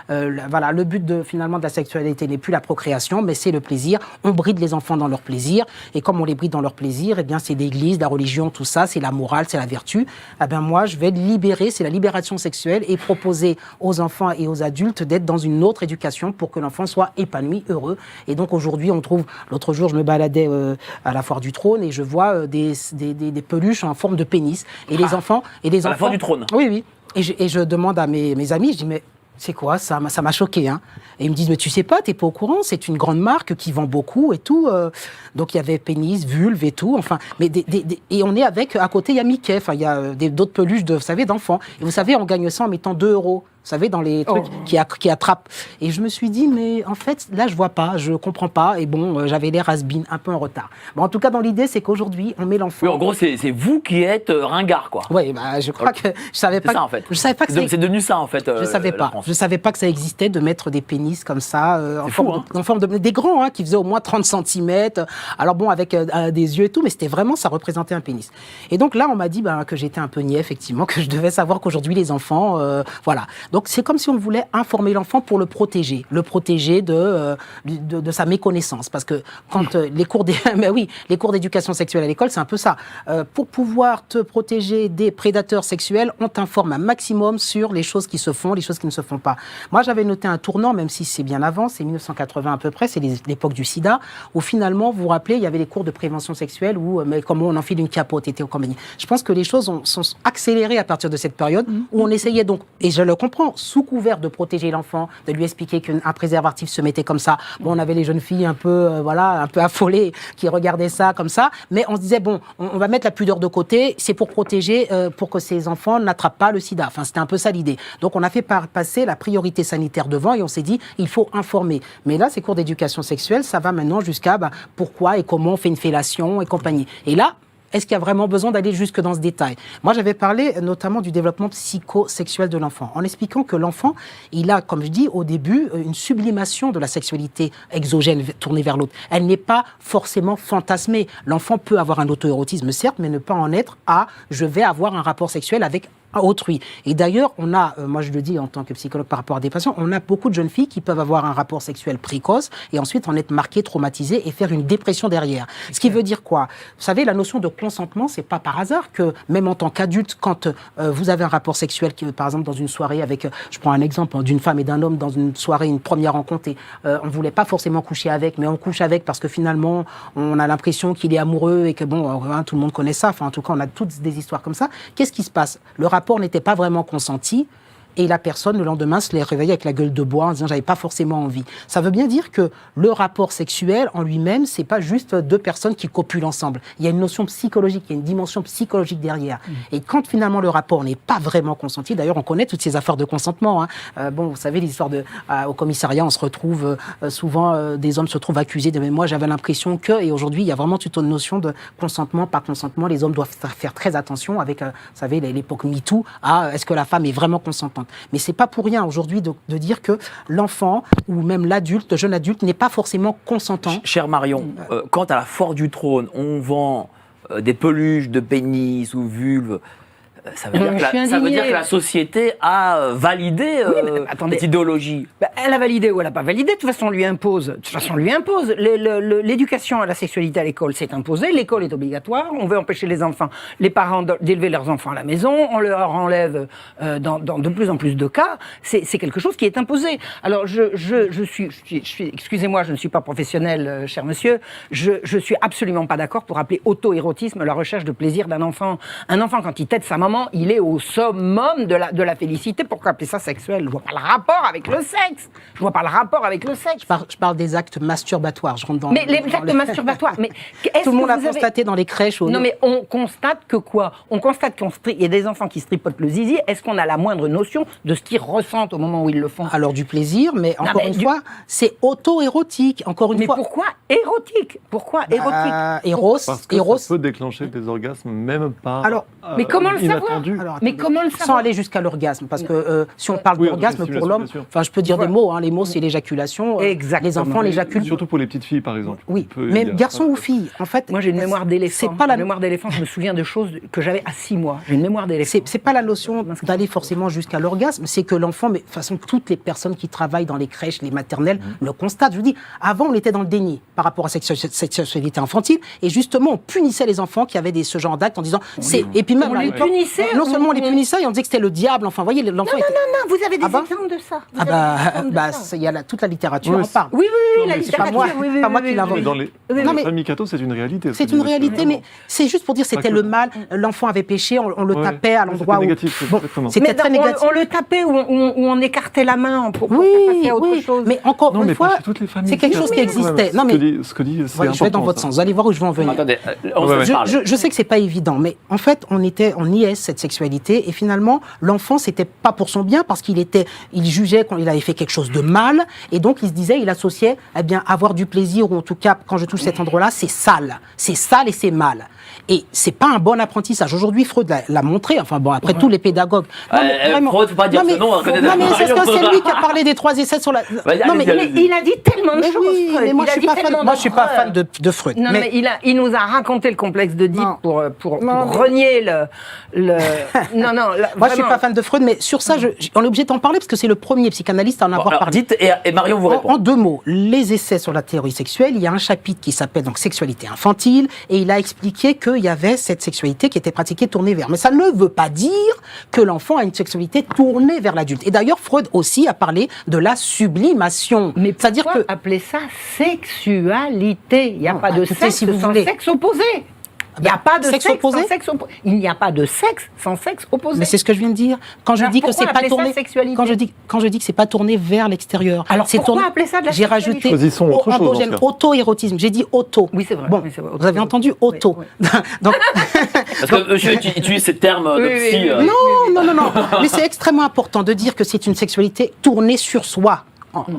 le but finalement de la sexualité n'est plus la procréation, mais c'est le plaisir. On bride les enfants dans leur plaisir, et comme on les bride dans leur plaisir, eh bien c'est l'Église, la religion, tout ça, c'est la morale, c'est la vertu. Eh bien moi, je vais libérer, c'est la libération sexuelle, et proposer aux enfants et aux adultes d'être dans une autre éducation pour que l'enfant soit épanoui, heureux. Et donc aujourd'hui, on trouve, l'autre jour, je me baladais à la Foire du Trône et je vois des peluches en forme de pénis. Et les enfants... À la Foire du Trône? Oui. Et je demande à mes amis, je dis, mais c'est quoi ça? Ça m'a choqué. Et ils me disent, mais tu sais pas, t'es pas au courant, c'est une grande marque qui vend beaucoup et tout. Donc il y avait pénis, vulve et tout. Enfin, et on est avec, à côté, il y a Mickey, enfin, il y a d'autres peluches, vous savez, d'enfants. Et vous savez, on gagne ça en mettant 2 €. Vous savez, dans les trucs qui attrapent. Et je me suis dit, mais en fait, là, je vois pas, je comprends pas. Et bon, j'avais l'air has-been, un peu en retard. Bon, en tout cas, dans l'idée, c'est qu'aujourd'hui, on met l'enfant... Oui, en gros, c'est vous qui êtes ringard, quoi. Oui, je crois que je savais pas... C'est ça, en fait. Je savais pas que c'est devenu ça, en fait. Je savais pas. Je savais pas que ça existait de mettre des pénis comme ça, en forme de... Des grands, qui faisaient au moins 30 cm. Alors bon, avec des yeux et tout, mais c'était vraiment, ça représentait un pénis. Et donc là, on m'a dit que j'étais un peu niais, effectivement, que je devais savoir qu'aujourd'hui, les enfants... voilà. Donc c'est comme si on voulait informer l'enfant pour le protéger de sa méconnaissance, parce que quand les cours d'éducation sexuelle à l'école, c'est un peu ça. Pour pouvoir te protéger des prédateurs sexuels, on t'informe un maximum sur les choses qui se font, les choses qui ne se font pas. Moi, j'avais noté un tournant, même si c'est bien avant, c'est 1980 à peu près, c'est l'époque du sida, où finalement, vous vous rappelez, il y avait les cours de prévention sexuelle où comment on enfile une capote et compagnie. Je pense que les choses sont accélérées à partir de cette période où on essayait donc, et je le comprends, sous couvert de protéger l'enfant, de lui expliquer qu'un préservatif se mettait comme ça. Bon, on avait les jeunes filles un peu affolées qui regardaient ça comme ça, mais on se disait, bon, on va mettre la pudeur de côté, c'est pour protéger, pour que ces enfants n'attrapent pas le sida. Enfin, c'était un peu ça l'idée. Donc, on a fait passer la priorité sanitaire devant et on s'est dit, il faut informer. Mais là, ces cours d'éducation sexuelle, ça va maintenant jusqu'à pourquoi et comment on fait une fellation et compagnie. Et là, est-ce qu'il y a vraiment besoin d'aller jusque dans ce détail? Moi, j'avais parlé notamment du développement psychosexuel de l'enfant, en expliquant que l'enfant, il a, comme je dis au début, une sublimation de la sexualité exogène tournée vers l'autre. Elle n'est pas forcément fantasmée. L'enfant peut avoir un auto-érotisme, certes, mais ne pas en être à « je vais avoir un rapport sexuel avec autrui ». Et d'ailleurs, on a, moi je le dis en tant que psychologue par rapport à des patients, on a beaucoup de jeunes filles qui peuvent avoir un rapport sexuel précoce et ensuite en être marquées, traumatisées et faire une dépression derrière. Ce qui veut dire quoi? Vous savez, la notion de consentement, c'est pas par hasard que même en tant qu'adulte, quand vous avez un rapport sexuel, par exemple dans une soirée avec, je prends un exemple d'une femme et d'un homme dans une soirée, une première rencontre, et on voulait pas forcément coucher avec, mais on couche avec parce que finalement on a l'impression qu'il est amoureux et que bon, tout le monde connaît ça. Enfin, en tout cas, on a toutes des histoires comme ça. Qu'est-ce qui se passe? Le rapport n'était pas vraiment consenti. Et la personne, le lendemain, se l'est réveillée avec la gueule de bois en disant « j'avais pas forcément envie ». Ça veut bien dire que le rapport sexuel en lui-même, c'est pas juste deux personnes qui copulent ensemble. Il y a une notion psychologique, il y a une dimension psychologique derrière. Et quand finalement le rapport n'est pas vraiment consenti, d'ailleurs on connaît toutes ces affaires de consentement. Bon, vous savez, l'histoire au commissariat, on se retrouve souvent, des hommes se trouvent accusés de « mais moi j'avais l'impression que… » Et aujourd'hui, il y a vraiment toute une notion de consentement, pas consentement. Les hommes doivent faire très attention avec, vous savez, l'époque MeToo, à est-ce que la femme est vraiment consentante. Mais c'est pas pour rien aujourd'hui de dire que l'enfant ou même l'adulte, le jeune adulte, n'est pas forcément consentant. Cher Marion, quand à la Foire du Trône, on vend des peluches de pénis ou vulves, ça veut dire que la société a validé cette idéologie. Elle a validé ou elle n'a pas validé. De toute façon, on lui impose. L'éducation à la sexualité à l'école s'est imposée. L'école est obligatoire. On veut empêcher les parents d'élever leurs enfants à la maison. On leur enlève dans de plus en plus de cas. C'est quelque chose qui est imposé. Alors, excusez-moi, je ne suis pas professionnel, cher monsieur. Je suis absolument pas d'accord pour appeler auto-érotisme la recherche de plaisir d'un enfant. Un enfant, quand il tète sa maman, il est au summum de la félicité. Pourquoi appeler ça sexuel? Je vois pas le rapport avec le sexe. Je parle des actes masturbatoires. Je rentre dans. Mais les actes masturbatoires. Mais tout le monde a constaté dans les crèches. Non, mais on constate que quoi? On constate qu'il y a des enfants qui se tripotent le zizi. Est-ce qu'on a la moindre notion de ce qu'ils ressentent au moment où ils le font? Alors du plaisir, mais encore une fois, c'est auto-érotique. Encore une fois. Mais pourquoi érotique? Pourquoi érotique? Parce que ça peut déclencher des orgasmes, même pas. Alors, mais comment le savoir? Mais comment le savoir? Sans aller jusqu'à l'orgasme, parce que si on parle d'orgasme pour l'homme, enfin, je peux dire des mots. Les mots, c'est l'éjaculation. Exactement. Les enfants l'éjaculent. Surtout pour les petites filles, par exemple. Oui, mais garçon ou fille, en fait. Moi, j'ai une mémoire d'éléphant. C'est pas la mémoire d'éléphant. Je me souviens de choses que j'avais à 6 mois. J'ai une mémoire d'éléphant. C'est pas la notion d'aller forcément jusqu'à l'orgasme. C'est que l'enfant, mais de toute façon, toutes les personnes qui travaillent dans les crèches, les maternelles, le constatent. Je vous dis, avant, on était dans le déni par rapport à cette sexualité infantile, et justement, on punissait les enfants qui avaient ce genre d'actes en disant, et puis même, non seulement on les punissait, et on disait que c'était le diable. Enfin, vous voyez, l'enfant. Non, vous avez des exemples de ça. Il y a toute la littérature en parle. Oui, la littérature. C'est pas moi qui l'invente. Dans les familles catho, c'est une réalité. C'est une réalité, mais c'est juste pour dire c'était le mal. L'enfant avait péché, on le tapait à l'endroit où. C'était très négatif. On le tapait ou on écartait la main pour passer à autre chose. Mais encore une fois, c'est quelque chose qui existait. Non mais ce que dit, c'est important. Je vais dans votre sens. Vous allez voir où je veux en venir. Attendez, je sais que c'est pas évident, mais en fait, on niait cette sexualité et finalement, l'enfant, c'était pas pour son bien parce il jugeait qu'il avait fait quelque chose de mal et donc il se disait, il associait, avoir du plaisir ou en tout cas, quand je touche cet endroit-là, c'est sale et c'est mal. Et c'est pas un bon apprentissage. Aujourd'hui, Freud l'a montré. Enfin bon, après tous les pédagogues. Freud, faut pas dire ce nom. Non mais c'est lui qui a parlé des 3 essais sur la. Non mais il a dit tellement de choses. Mais moi je suis pas fan de Freud. Non mais il nous a raconté le complexe d'Oedipe pour renier le. Non. Moi je suis pas fan de Freud, mais sur ça, on est obligé d'en parler parce que c'est le premier psychanalyste à en avoir parlé. Dites et Marion vous répond. En 2 mots, les essais sur la théorie sexuelle. Il y a un chapitre qui s'appelle donc sexualité infantile et il a expliqué qu'il y avait cette sexualité qui était pratiquée tournée vers. Mais ça ne veut pas dire que l'enfant a une sexualité tournée vers l'adulte. Et d'ailleurs, Freud aussi a parlé de la sublimation. Mais c'est-à-dire que appeler ça sexualité, il n'y a pas de sexe sans sexe opposé. Il n'y a pas de sexe opposé. Il n'y a pas de sexe sans sexe opposé. Mais c'est ce que je viens de dire. Quand je dis que c'est pas tourné, quand je dis que c'est pas tourné vers l'extérieur. Alors pourquoi appeler ça de la sexualité? J'ai rajouté auto-érotisme. J'ai dit auto. Oui, c'est vrai. Bon, vous avez entendu auto. Donc parce que monsieur utilise ces termes de psy. Non. Mais c'est extrêmement important de dire que c'est une sexualité tournée sur soi.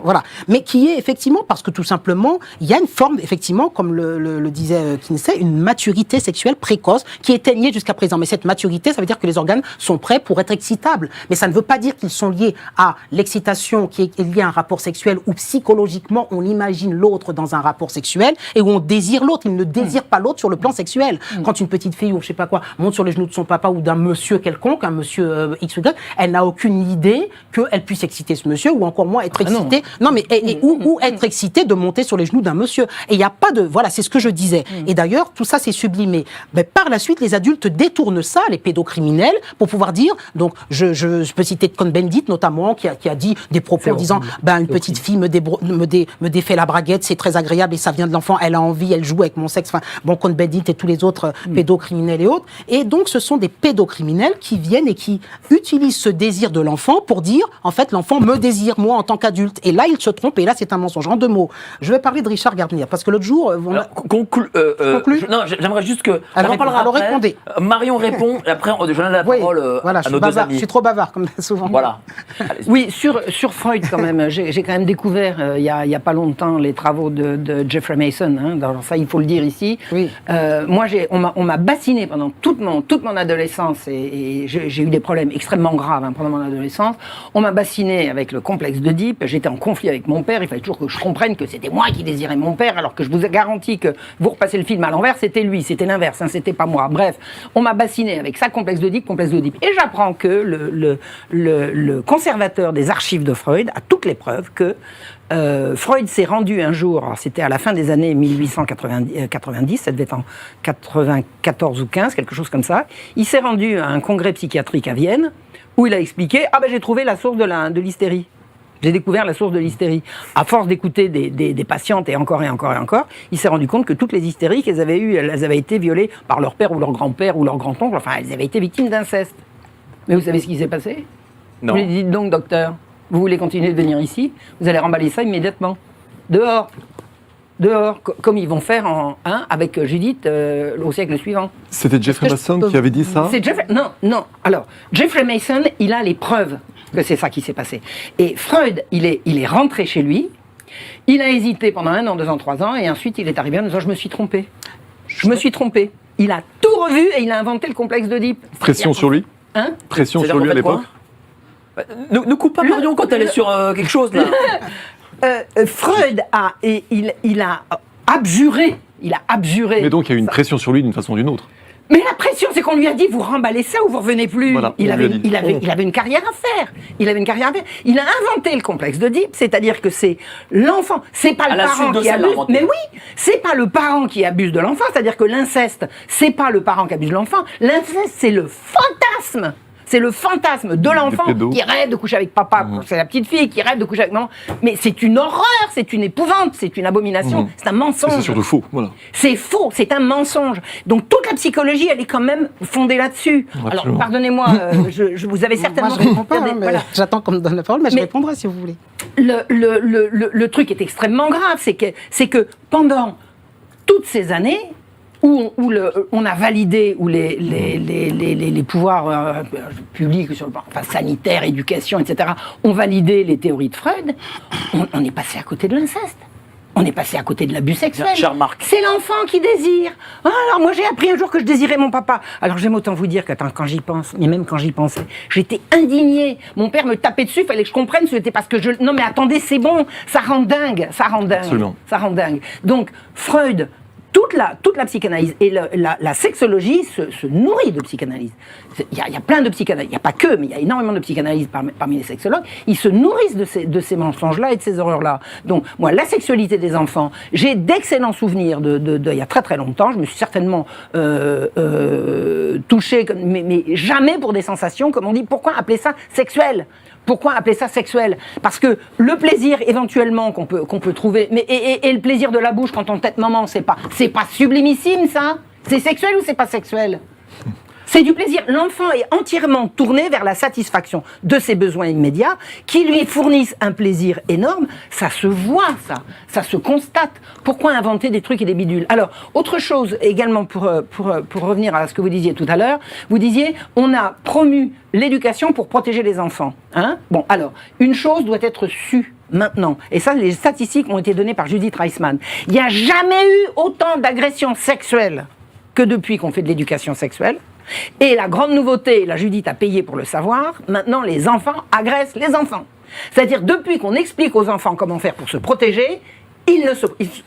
Voilà. Mais qui est effectivement, parce que tout simplement, il y a une forme, effectivement, comme le disait Kinsey, une maturité sexuelle précoce qui est niée jusqu'à présent. Mais cette maturité, ça veut dire que les organes sont prêts pour être excitables. Mais ça ne veut pas dire qu'ils sont liés à l'excitation qui est liée à un rapport sexuel où psychologiquement on imagine l'autre dans un rapport sexuel et où on désire l'autre. Il ne désire pas l'autre sur le plan sexuel. Quand une petite fille ou je sais pas quoi monte sur les genoux de son papa ou d'un monsieur quelconque, un monsieur X ou Y, elle n'a aucune idée qu'elle puisse exciter ce monsieur ou encore moins être excitée. Non, mais ou être excitée de monter sur les genoux d'un monsieur. Et il n'y a pas de... Voilà, c'est ce que je disais. Et d'ailleurs, tout ça, c'est sublimé. Mais par la suite, les adultes détournent ça, les pédocriminels, pour pouvoir dire... Donc, je peux citer Cohn-Bendit, notamment, qui a dit des propos disant une petite fille me défait la braguette, c'est très agréable et ça vient de l'enfant, elle a envie, elle joue avec mon sexe. Enfin, bon, Cohn-Bendit et tous les autres pédocriminels et autres. Et donc, ce sont des pédocriminels qui viennent et qui utilisent ce désir de l'enfant pour dire, en fait, l'enfant me désire, moi, en tant qu'adulte. Et là, il se trompe, et là, c'est un mensonge. En 2 mots, je vais parler de Richard Gardner, parce que l'autre jour... Conclue. Non, j'aimerais juste que... On en parlera après. Répondez. Marion répond, et après, je donne la parole à nos deux amis. Je suis trop bavard, comme souvent. Voilà. Oui, sur Freud, quand même, j'ai quand même découvert, il y a pas longtemps, les travaux de Jeffrey Mason. Alors ça, il faut le dire ici. Oui. Moi, on m'a bassiné pendant toute mon adolescence, et j'ai eu des problèmes extrêmement graves pendant mon adolescence. On m'a bassiné avec le complexe d'Oedipe. J'étais en conflit avec mon père. Il fallait toujours que je comprenne que c'était moi qui désirais mon père, alors que je vous ai garanti que vous repassez le film à l'envers, c'était lui, c'était l'inverse, c'était pas moi. Bref, on m'a bassiné avec ça, complexe d'Oedipe. Et j'apprends que le conservateur des archives de Freud a toutes les preuves que Freud s'est rendu un jour, c'était à la fin des années 1890, ça devait être en 94 ou 15, quelque chose comme ça. Il s'est rendu à un congrès psychiatrique à Vienne où il a expliqué « Ah ben j'ai trouvé la source de l'hystérie ». J'ai découvert la source de l'hystérie. À force d'écouter des patientes et encore, il s'est rendu compte que toutes les hystériques, elles avaient été violées par leur père ou leur grand-père ou leur grand-oncle, enfin elles avaient été victimes d'inceste. Mais vous savez ce qui s'est passé? Non. Vous lui dites donc, docteur, vous voulez continuer de venir ici, vous allez remballer ça immédiatement. Dehors, comme ils vont faire avec Judith au siècle suivant. C'était Jeffrey Mason qui avait dit ça? Non. Alors, Jeffrey Mason, il a les preuves que c'est ça qui s'est passé. Et Freud, il est rentré chez lui, il a hésité pendant 1 an, 2 ans, 3 ans, et ensuite il est arrivé en disant « Je me suis trompé. Il a tout revu et il a inventé le complexe d'Oedipe. Pression sur lui? Pression sur lui à l'époque? Ne coupe pas Marion quand elle est sur quelque chose, là. Freud il a abjuré. Mais donc il y a eu une pression sur lui d'une façon ou d'une autre. Mais la pression, c'est qu'on lui a dit, vous remballez ça ou vous revenez plus. Voilà, il avait une carrière à faire. Il a inventé le complexe d'Oedipe, c'est-à-dire que c'est l'enfant, c'est pas le parent qui abuse. Mais oui, c'est pas le parent qui abuse de l'enfant, c'est-à-dire que l'inceste, c'est pas le parent qui abuse de l'enfant. L'inceste, c'est le fantasme. C'est le fantasme de l'enfant qui rêve de coucher avec papa. C'est la petite fille qui rêve de coucher avec maman. Mais c'est une horreur, c'est une épouvante, c'est une abomination, c'est un mensonge. C'est surtout faux, voilà. C'est faux, c'est un mensonge. Donc toute la psychologie, elle est quand même fondée là-dessus. Alors pardonnez-moi, je vous avais certainement... Moi, je réponds pas, voilà. J'attends qu'on me donne la parole, mais je répondrai si vous voulez. Le truc est extrêmement grave, c'est que pendant toutes ces années... où on a validé, où les pouvoirs publics, sur le plan sanitaire, éducation, etc., ont validé les théories de Freud, on est passé à côté de l'inceste. On est passé à côté de l'abus sexuel. C'est l'enfant qui désire. Alors moi j'ai appris un jour que je désirais mon papa. Alors j'aime autant vous dire que quand j'y pense, et même quand j'y pensais, j'étais indignée. Mon père me tapait dessus, il fallait que je comprenne, c'était parce que je... Non mais attendez, c'est bon, ça rend dingue. Absolument. Ça rend dingue. Donc Freud... Toute la psychanalyse et la sexologie se nourrit de psychanalyse. Il y a plein de psychanalystes, il n'y a pas que, mais il y a énormément de psychanalystes parmi les sexologues. Ils se nourrissent de ces mensonges-là et de ces horreurs-là. Donc, moi, la sexualité des enfants, j'ai d'excellents souvenirs il y a très très longtemps. Je me suis certainement touchée, mais jamais pour des sensations, comme on dit. Pourquoi appeler ça sexuel ? Pourquoi appeler ça sexuel? Parce que le plaisir éventuellement qu'on peut trouver, et le plaisir de la bouche quand on tète maman, c'est pas sublimissime ça? C'est sexuel ou c'est pas sexuel? C'est du plaisir. L'enfant est entièrement tourné vers la satisfaction de ses besoins immédiats qui lui fournissent un plaisir énorme. Ça se voit, ça se constate. Pourquoi inventer des trucs et des bidules? Alors, autre chose également pour revenir à ce que vous disiez tout à l'heure, vous disiez, on a promu l'éducation pour protéger les enfants. Bon, alors, une chose doit être sue maintenant, et ça, les statistiques ont été données par Judith Reisman, il n'y a jamais eu autant d'agressions sexuelles que depuis qu'on fait de l'éducation sexuelle. Et la grande nouveauté, la Judith a payé pour le savoir, maintenant les enfants agressent les enfants. C'est-à-dire depuis qu'on explique aux enfants comment faire pour se protéger, ils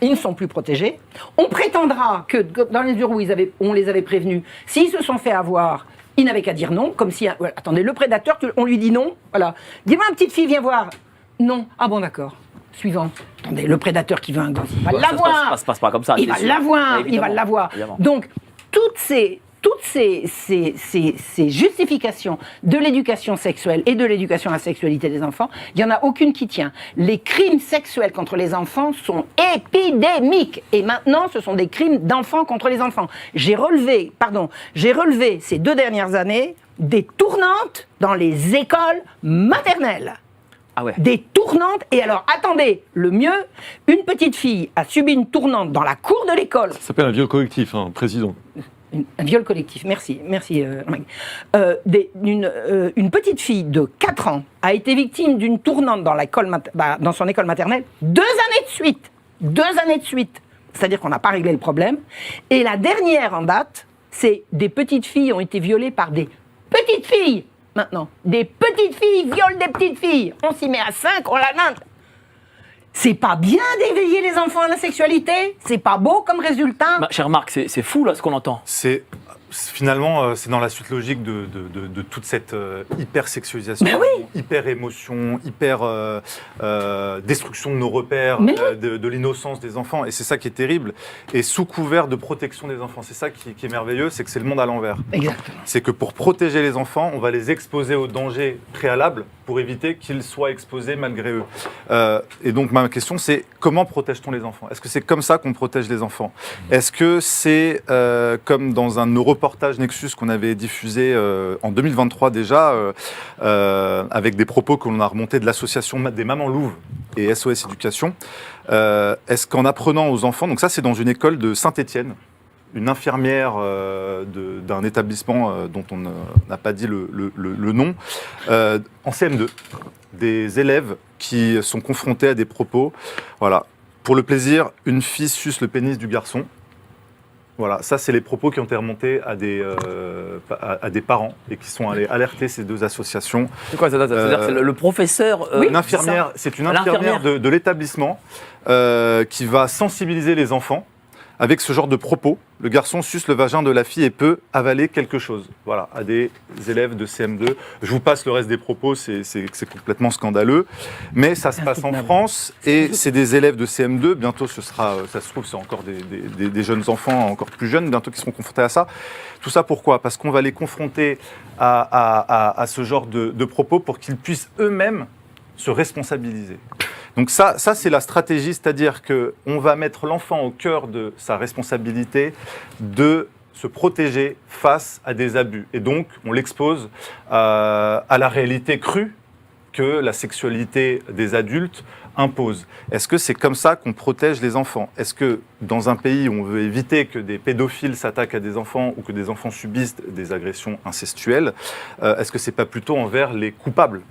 ne sont plus protégés. On prétendra que dans les mesures où on les avait prévenus, s'ils se sont fait avoir, ils n'avaient qu'à dire non, comme si, attendez, le prédateur, on lui dit non, voilà. Dis-moi, petite fille, viens voir. Non. Ah bon, d'accord. Suivant. Attendez, le prédateur qui veut un gosse, il va l'avoir. Ça se passe pas comme ça. Il va l'avoir, il va l'avoir. Donc, toutes ces justifications de l'éducation sexuelle et de l'éducation à la sexualité des enfants, il n'y en a aucune qui tient. Les crimes sexuels contre les enfants sont épidémiques. Et maintenant, ce sont des crimes d'enfants contre les enfants. J'ai relevé ces 2 dernières années des tournantes dans les écoles maternelles. Ah ouais. Des tournantes. Et alors, attendez, le mieux, une petite fille a subi une tournante dans la cour de l'école. Ça s'appelle un viol collectif, hein, président. Un viol collectif, merci. Une petite fille de 4 ans a été victime d'une tournante dans son école maternelle 2 années de suite. 2 années de suite. C'est-à-dire qu'on n'a pas réglé le problème. Et la dernière en date, c'est des petites filles ont été violées par des petites filles. Maintenant, des petites filles violent des petites filles. On s'y met à 5, on la ninte. C'est pas bien d'éveiller les enfants à la sexualité. C'est pas beau comme résultat. Bah, cher Marc, c'est fou là ce qu'on entend. Finalement, c'est dans la suite logique de toute cette hyper-sexualisation, hyper-émotion, destruction de nos repères, de l'innocence des enfants. Et c'est ça qui est terrible. Et sous couvert de protection des enfants. C'est ça qui est merveilleux, c'est que c'est le monde à l'envers. Exactement. C'est que pour protéger les enfants, on va les exposer aux dangers préalables pour éviter qu'ils soient exposés malgré eux. Et donc ma question, c'est comment protège-t-on les enfants ? Est-ce que c'est comme ça qu'on protège les enfants ? Est-ce que c'est comme dans un reportage Nexus qu'on avait diffusé en 2023 déjà, avec des propos que l'on a remontés de l'association des Mamans Louves et SOS Éducation. Est-ce qu'en apprenant aux enfants, donc ça c'est dans une école de Saint-Étienne, une infirmière d'un établissement dont on n'a pas dit le nom, en CM2, des élèves qui sont confrontés à des propos, voilà, pour le plaisir, une fille suce le pénis du garçon. Voilà, ça c'est les propos qui ont été remontés à des parents et qui sont allés alerter ces 2 associations. C'est quoi ça C'est-à-dire c'est le professeur une infirmière, c'est une infirmière de l'établissement qui va sensibiliser les enfants avec ce genre de propos. Le garçon suce le vagin de la fille et peut avaler quelque chose. Voilà, à des élèves de CM2. Je vous passe le reste des propos, c'est complètement scandaleux. Mais ça se passe en France et c'est des élèves de CM2. Bientôt, ça se trouve, c'est encore des jeunes enfants encore plus jeunes, bientôt qui seront confrontés à ça. Tout ça pourquoi ? Parce qu'on va les confronter à ce genre de propos pour qu'ils puissent eux-mêmes se responsabiliser. Donc ça c'est la stratégie, c'est-à-dire qu'on va mettre l'enfant au cœur de sa responsabilité de se protéger face à des abus. Et donc, on l'expose à la réalité crue que la sexualité des adultes impose. Est-ce que c'est comme ça qu'on protège les enfants ? Est-ce que dans un pays où on veut éviter que des pédophiles s'attaquent à des enfants ou que des enfants subissent des agressions incestuelles, est-ce que c'est pas plutôt envers les coupables ?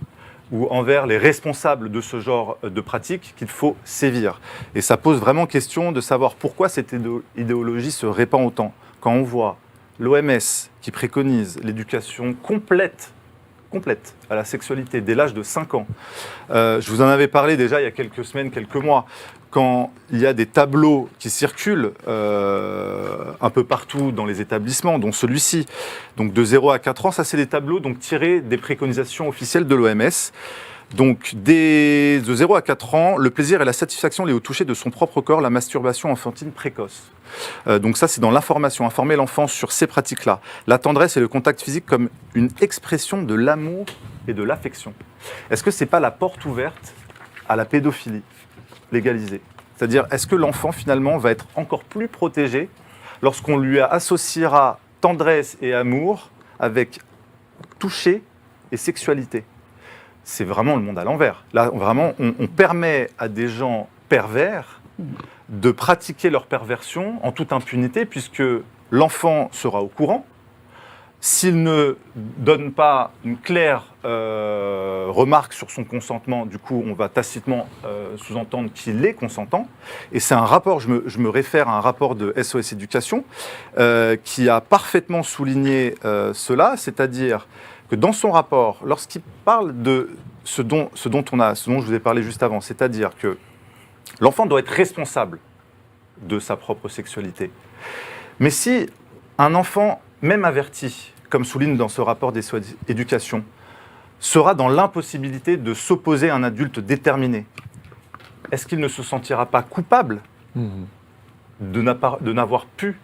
Ou envers les responsables de ce genre de pratiques qu'il faut sévir. Et ça pose vraiment question de savoir pourquoi cette idéologie se répand autant. Quand on voit l'OMS qui préconise l'éducation complète à la sexualité dès l'âge de 5 ans, je vous en avais parlé déjà il y a quelques semaines, quelques mois, quand il y a des tableaux qui circulent un peu partout dans les établissements, dont celui-ci, donc de 0 à 4 ans, ça c'est des tableaux donc, tirés des préconisations officielles de l'OMS. Donc de 0 à 4 ans, le plaisir et la satisfaction liés au toucher de son propre corps, la masturbation enfantine précoce. Donc ça c'est dans l'information, informer l'enfant sur ces pratiques-là. La tendresse et le contact physique comme une expression de l'amour et de l'affection. Est-ce que c'est pas la porte ouverte à la pédophilie légalisée ? C'est-à-dire, est-ce que l'enfant, finalement, va être encore plus protégé lorsqu'on lui associera tendresse et amour avec toucher et sexualité ? C'est vraiment le monde à l'envers. Là, vraiment, on permet à des gens pervers de pratiquer leur perversion en toute impunité, puisque l'enfant sera au courant. s'il ne donne pas une claire remarque sur son consentement, du coup, on va tacitement sous-entendre qu'il est consentant. Et c'est un rapport, je me réfère à un rapport de SOS Éducation, qui a parfaitement souligné cela, c'est-à-dire que dans son rapport, lorsqu'il parle de ce dont je vous ai parlé juste avant, c'est-à-dire que l'enfant doit être responsable de sa propre sexualité. Mais si un enfant, même averti, comme souligne dans ce rapport des SOS Éducation, sera dans l'impossibilité de s'opposer à un adulte déterminé, est-ce qu'il ne se sentira pas coupable de n'avoir pu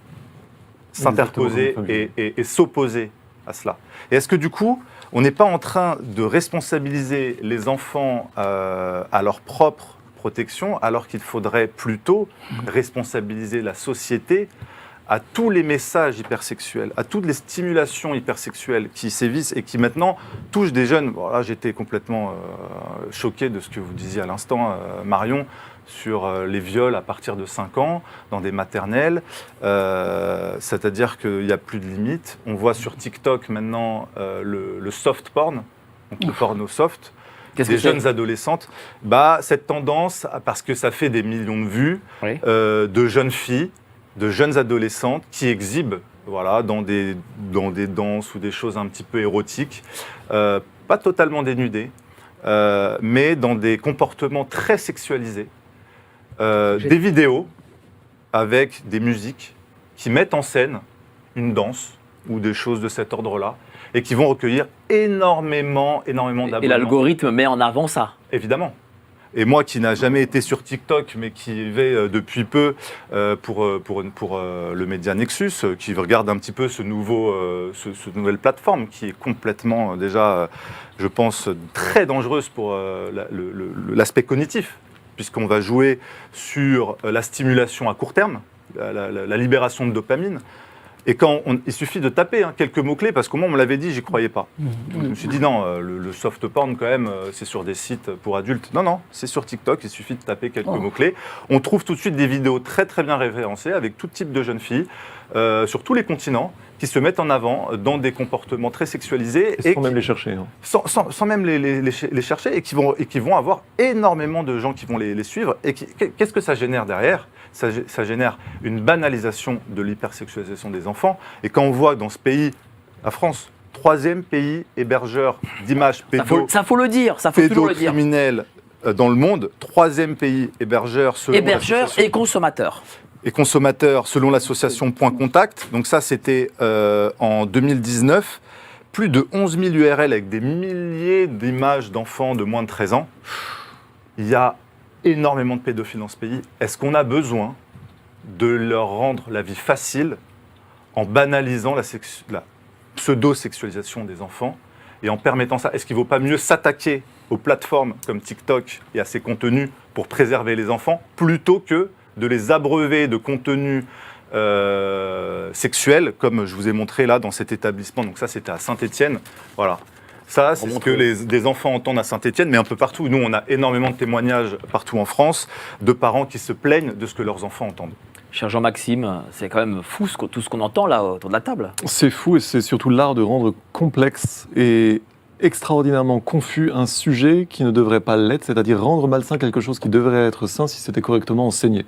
s'interposer et s'opposer à cela? Et est-ce que du coup, on n'est pas en train de responsabiliser les enfants à leur propre protection, alors qu'il faudrait plutôt responsabiliser la société à tous les messages hypersexuels, à toutes les stimulations hypersexuelles qui sévissent et qui maintenant touchent des jeunes. Bon, là, j'étais complètement choqué de ce que vous disiez à l'instant, Marion, sur les viols à partir de 5 ans dans des maternelles. C'est-à-dire qu'il n'y a plus de limite. On voit sur TikTok maintenant le soft porn, donc le porno soft, des jeunes adolescentes. Cette tendance, parce que ça fait des millions de vues, Oui. de jeunes filles, de jeunes adolescentes qui exhibent dans des danses ou des choses un petit peu érotiques, pas totalement dénudées, mais dans des comportements très sexualisés. Des vidéos avec des musiques qui mettent en scène une danse ou des choses de cet ordre-là et qui vont recueillir énormément d'abonnements. Et l'algorithme met en avant ça. Évidemment. Et moi qui n'ai jamais été sur TikTok, mais qui y vais depuis peu pour le média Nexus, qui regarde un petit peu cette nouvelle plateforme qui est complètement déjà, je pense, très dangereuse pour l'aspect cognitif, puisqu'on va jouer sur la stimulation à court terme, la libération de dopamine. Et il suffit de taper quelques mots-clés, parce qu'au moment où on me l'avait dit, j'y croyais pas. Donc, je me suis dit non, le soft porn quand même, c'est sur des sites pour adultes. Non, c'est sur TikTok, il suffit de taper quelques mots-clles. On trouve tout de suite des vidéos très très bien référencées, avec tout type de jeunes filles, sur tous les continents, qui se mettent en avant dans des comportements très sexualisés. Et sans même les chercher. Sans même les chercher, et qui vont avoir énormément de gens qui vont les suivre. Et qu'est-ce que ça génère derrière ? Ça génère une banalisation de l'hypersexualisation des enfants. Et quand on voit dans ce pays, la France, 3e pays hébergeur d'images Ça faut le dire, ça faut toujours le dire. pédocriminelles dans le monde, 3e pays hébergeur selon Hébergeur et consommateur. Et consommateur selon l'association Point Contact. Donc ça, c'était en 2019. Plus de 11 000 URL avec des milliers d'images d'enfants de moins de 13 ans. Il y a énormément de pédophiles dans ce pays. Est-ce qu'on a besoin de leur rendre la vie facile en banalisant la pseudo-sexualisation des enfants et en permettant ça? Est-ce qu'il ne vaut pas mieux s'attaquer aux plateformes comme TikTok et à ces contenus pour préserver les enfants plutôt que de les abreuver de contenus sexuels, comme je vous ai montré là dans cet établissement? Donc ça, c'était à Saint-Étienne. Voilà. Ça, c'est ce que des enfants entendent à Saint-Étienne, mais un peu partout. Nous, on a énormément de témoignages partout en France de parents qui se plaignent de ce que leurs enfants entendent. Cher Jean-Maxime, c'est quand même fou tout ce qu'on entend là autour de la table. C'est fou, et c'est surtout l'art de rendre complexe et extraordinairement confus un sujet qui ne devrait pas l'être, c'est-à-dire rendre malsain quelque chose qui devrait être sain si c'était correctement enseigné.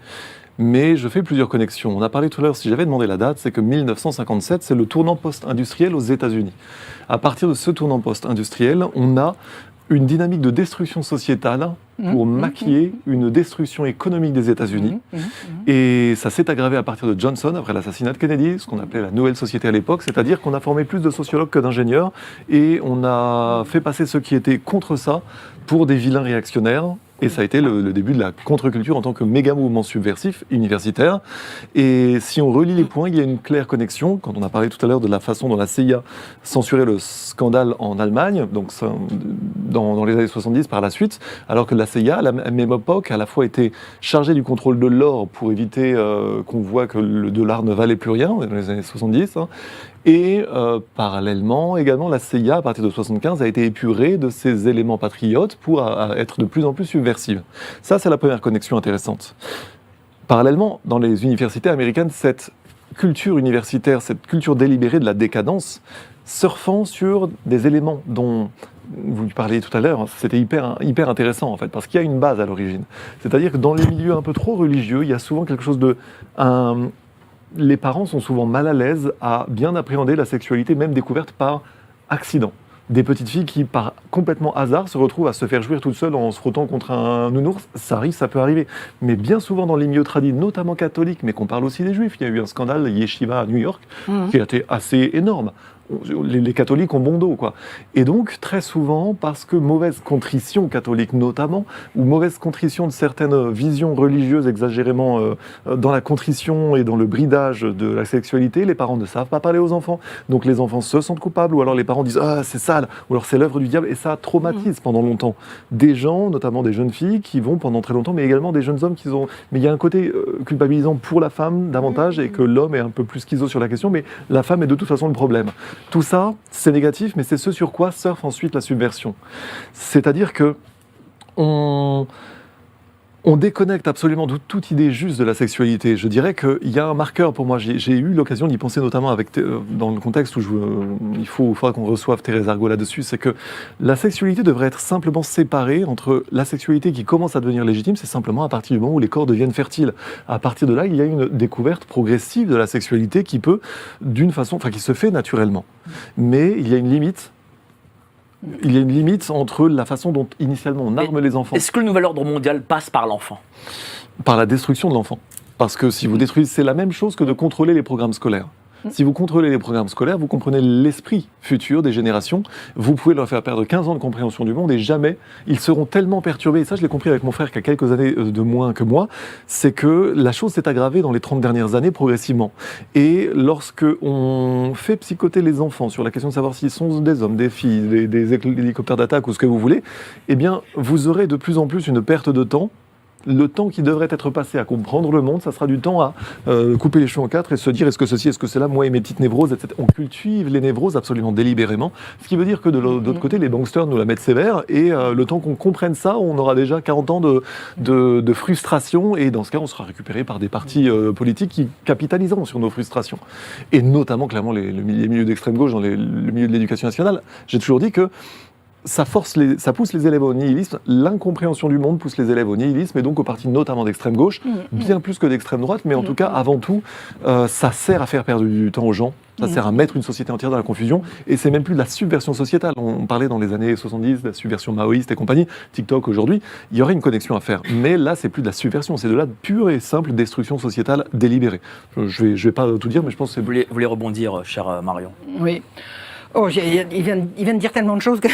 Mais je fais plusieurs connexions. On a parlé tout à l'heure, si j'avais demandé la date, c'est que 1957, c'est le tournant post-industriel aux États-Unis. À partir de ce tournant post-industriel, on a une dynamique de destruction sociétale pour maquiller une destruction économique des États-Unis. Et ça s'est aggravé à partir de Johnson, après l'assassinat de Kennedy, ce qu'on appelait la nouvelle société à l'époque, c'est-à-dire qu'on a formé plus de sociologues que d'ingénieurs, et on a fait passer ceux qui étaient contre ça pour des vilains réactionnaires. Et ça a été le début de la contre-culture en tant que méga mouvement subversif universitaire. Et si on relie les points, il y a une claire connexion. Quand on a parlé tout à l'heure de la façon dont la CIA censurait le scandale en Allemagne, donc ça, dans les années 70 par la suite, alors que la CIA, à la même époque, à la fois était chargée du contrôle de l'or pour éviter qu'on voit que le dollar ne valait plus rien, dans les années 70, et parallèlement, également, la CIA, à partir de 1975, a été épurée de ses éléments patriotes pour être de plus en plus subversive. Ça, c'est la première connexion intéressante. Parallèlement, dans les universités américaines, cette culture universitaire, cette culture délibérée de la décadence, surfant sur des éléments dont vous parliez tout à l'heure, c'était hyper intéressant en fait, parce qu'il y a une base à l'origine. C'est-à-dire que dans les milieux un peu trop religieux, il y a souvent quelque chose de... les parents sont souvent mal à l'aise à bien appréhender la sexualité, même découverte par accident. Des petites filles qui, par complètement hasard, se retrouvent à se faire jouir toutes seules en se frottant contre un nounours, ça arrive, ça peut arriver. Mais bien souvent dans les milieux tradis, notamment catholiques, mais qu'on parle aussi des juifs, il y a eu un scandale Yeshiva à New York, qui a été assez énorme. Les catholiques ont bon dos, quoi. Et donc, très souvent, parce que mauvaise contrition catholique notamment, ou mauvaise contrition de certaines visions religieuses exagérément dans la contrition et dans le bridage de la sexualité, les parents ne savent pas parler aux enfants. Donc les enfants se sentent coupables, ou alors les parents disent « Ah, c'est sale », ou alors c'est l'œuvre du diable, et ça traumatise pendant longtemps. Des gens, notamment des jeunes filles, qui vont pendant très longtemps, mais également des jeunes hommes qui ont... Mais il y a un côté culpabilisant pour la femme davantage, et que l'homme est un peu plus schizo sur la question, mais la femme est de toute façon le problème. Tout ça, c'est négatif, mais c'est ce sur quoi surfe ensuite la subversion. C'est-à-dire que on déconnecte absolument de toute idée juste de la sexualité. Je dirais qu'il y a un marqueur pour moi. J'ai eu l'occasion d'y penser notamment dans le contexte où il faudra qu'on reçoive Thérèse Argot là-dessus. C'est que la sexualité devrait être simplement séparée entre la sexualité qui commence à devenir légitime, c'est simplement à partir du moment où les corps deviennent fertiles. À partir de là, il y a une découverte progressive de la sexualité qui peut, qui se fait naturellement. Mais il y a une limite. Il y a une limite entre la façon dont initialement on arme les enfants. Est-ce que le nouvel ordre mondial passe par l'enfant ? Par la destruction de l'enfant. Parce que si vous détruisez, c'est la même chose que de contrôler les programmes scolaires. Si vous contrôlez les programmes scolaires, vous comprenez l'esprit futur des générations. Vous pouvez leur faire perdre 15 ans de compréhension du monde et jamais ils seront tellement perturbés. Et ça, je l'ai compris avec mon frère qui a quelques années de moins que moi. C'est que la chose s'est aggravée dans les 30 dernières années progressivement. Et lorsque on fait psychoter les enfants sur la question de savoir s'ils sont des hommes, des filles, des hélicoptères d'attaque ou ce que vous voulez, eh bien, vous aurez de plus en plus une perte de temps. Le temps qui devrait être passé à comprendre le monde, ça sera du temps à couper les cheveux en quatre et se dire est-ce que ceci, est-ce que c'est là, moi et mes petites névroses, etc. On cultive les névroses absolument délibérément, ce qui veut dire que de l'autre côté, les banksters nous la mettent sévère et le temps qu'on comprenne ça, on aura déjà 40 ans de frustration et dans ce cas, on sera récupéré par des partis politiques qui capitaliseront sur nos frustrations. Et notamment, clairement, les milieux d'extrême gauche, dans le milieu de l'éducation nationale, j'ai toujours dit que ça pousse les élèves au nihilisme, l'incompréhension du monde pousse les élèves au nihilisme et donc aux partis notamment d'extrême gauche, bien plus que d'extrême droite, mais en tout cas, avant tout, ça sert à faire perdre du temps aux gens, ça sert à mettre une société entière dans la confusion, et c'est même plus de la subversion sociétale. On parlait dans les années 70 de la subversion maoïste et compagnie, TikTok aujourd'hui, il y aurait une connexion à faire, mais là, c'est plus de la subversion, c'est de la pure et simple destruction sociétale délibérée. Je vais pas tout dire, mais je pense que c'est... Vous voulez rebondir, cher Marion ? Oui. Oh, il vient de dire tellement de choses que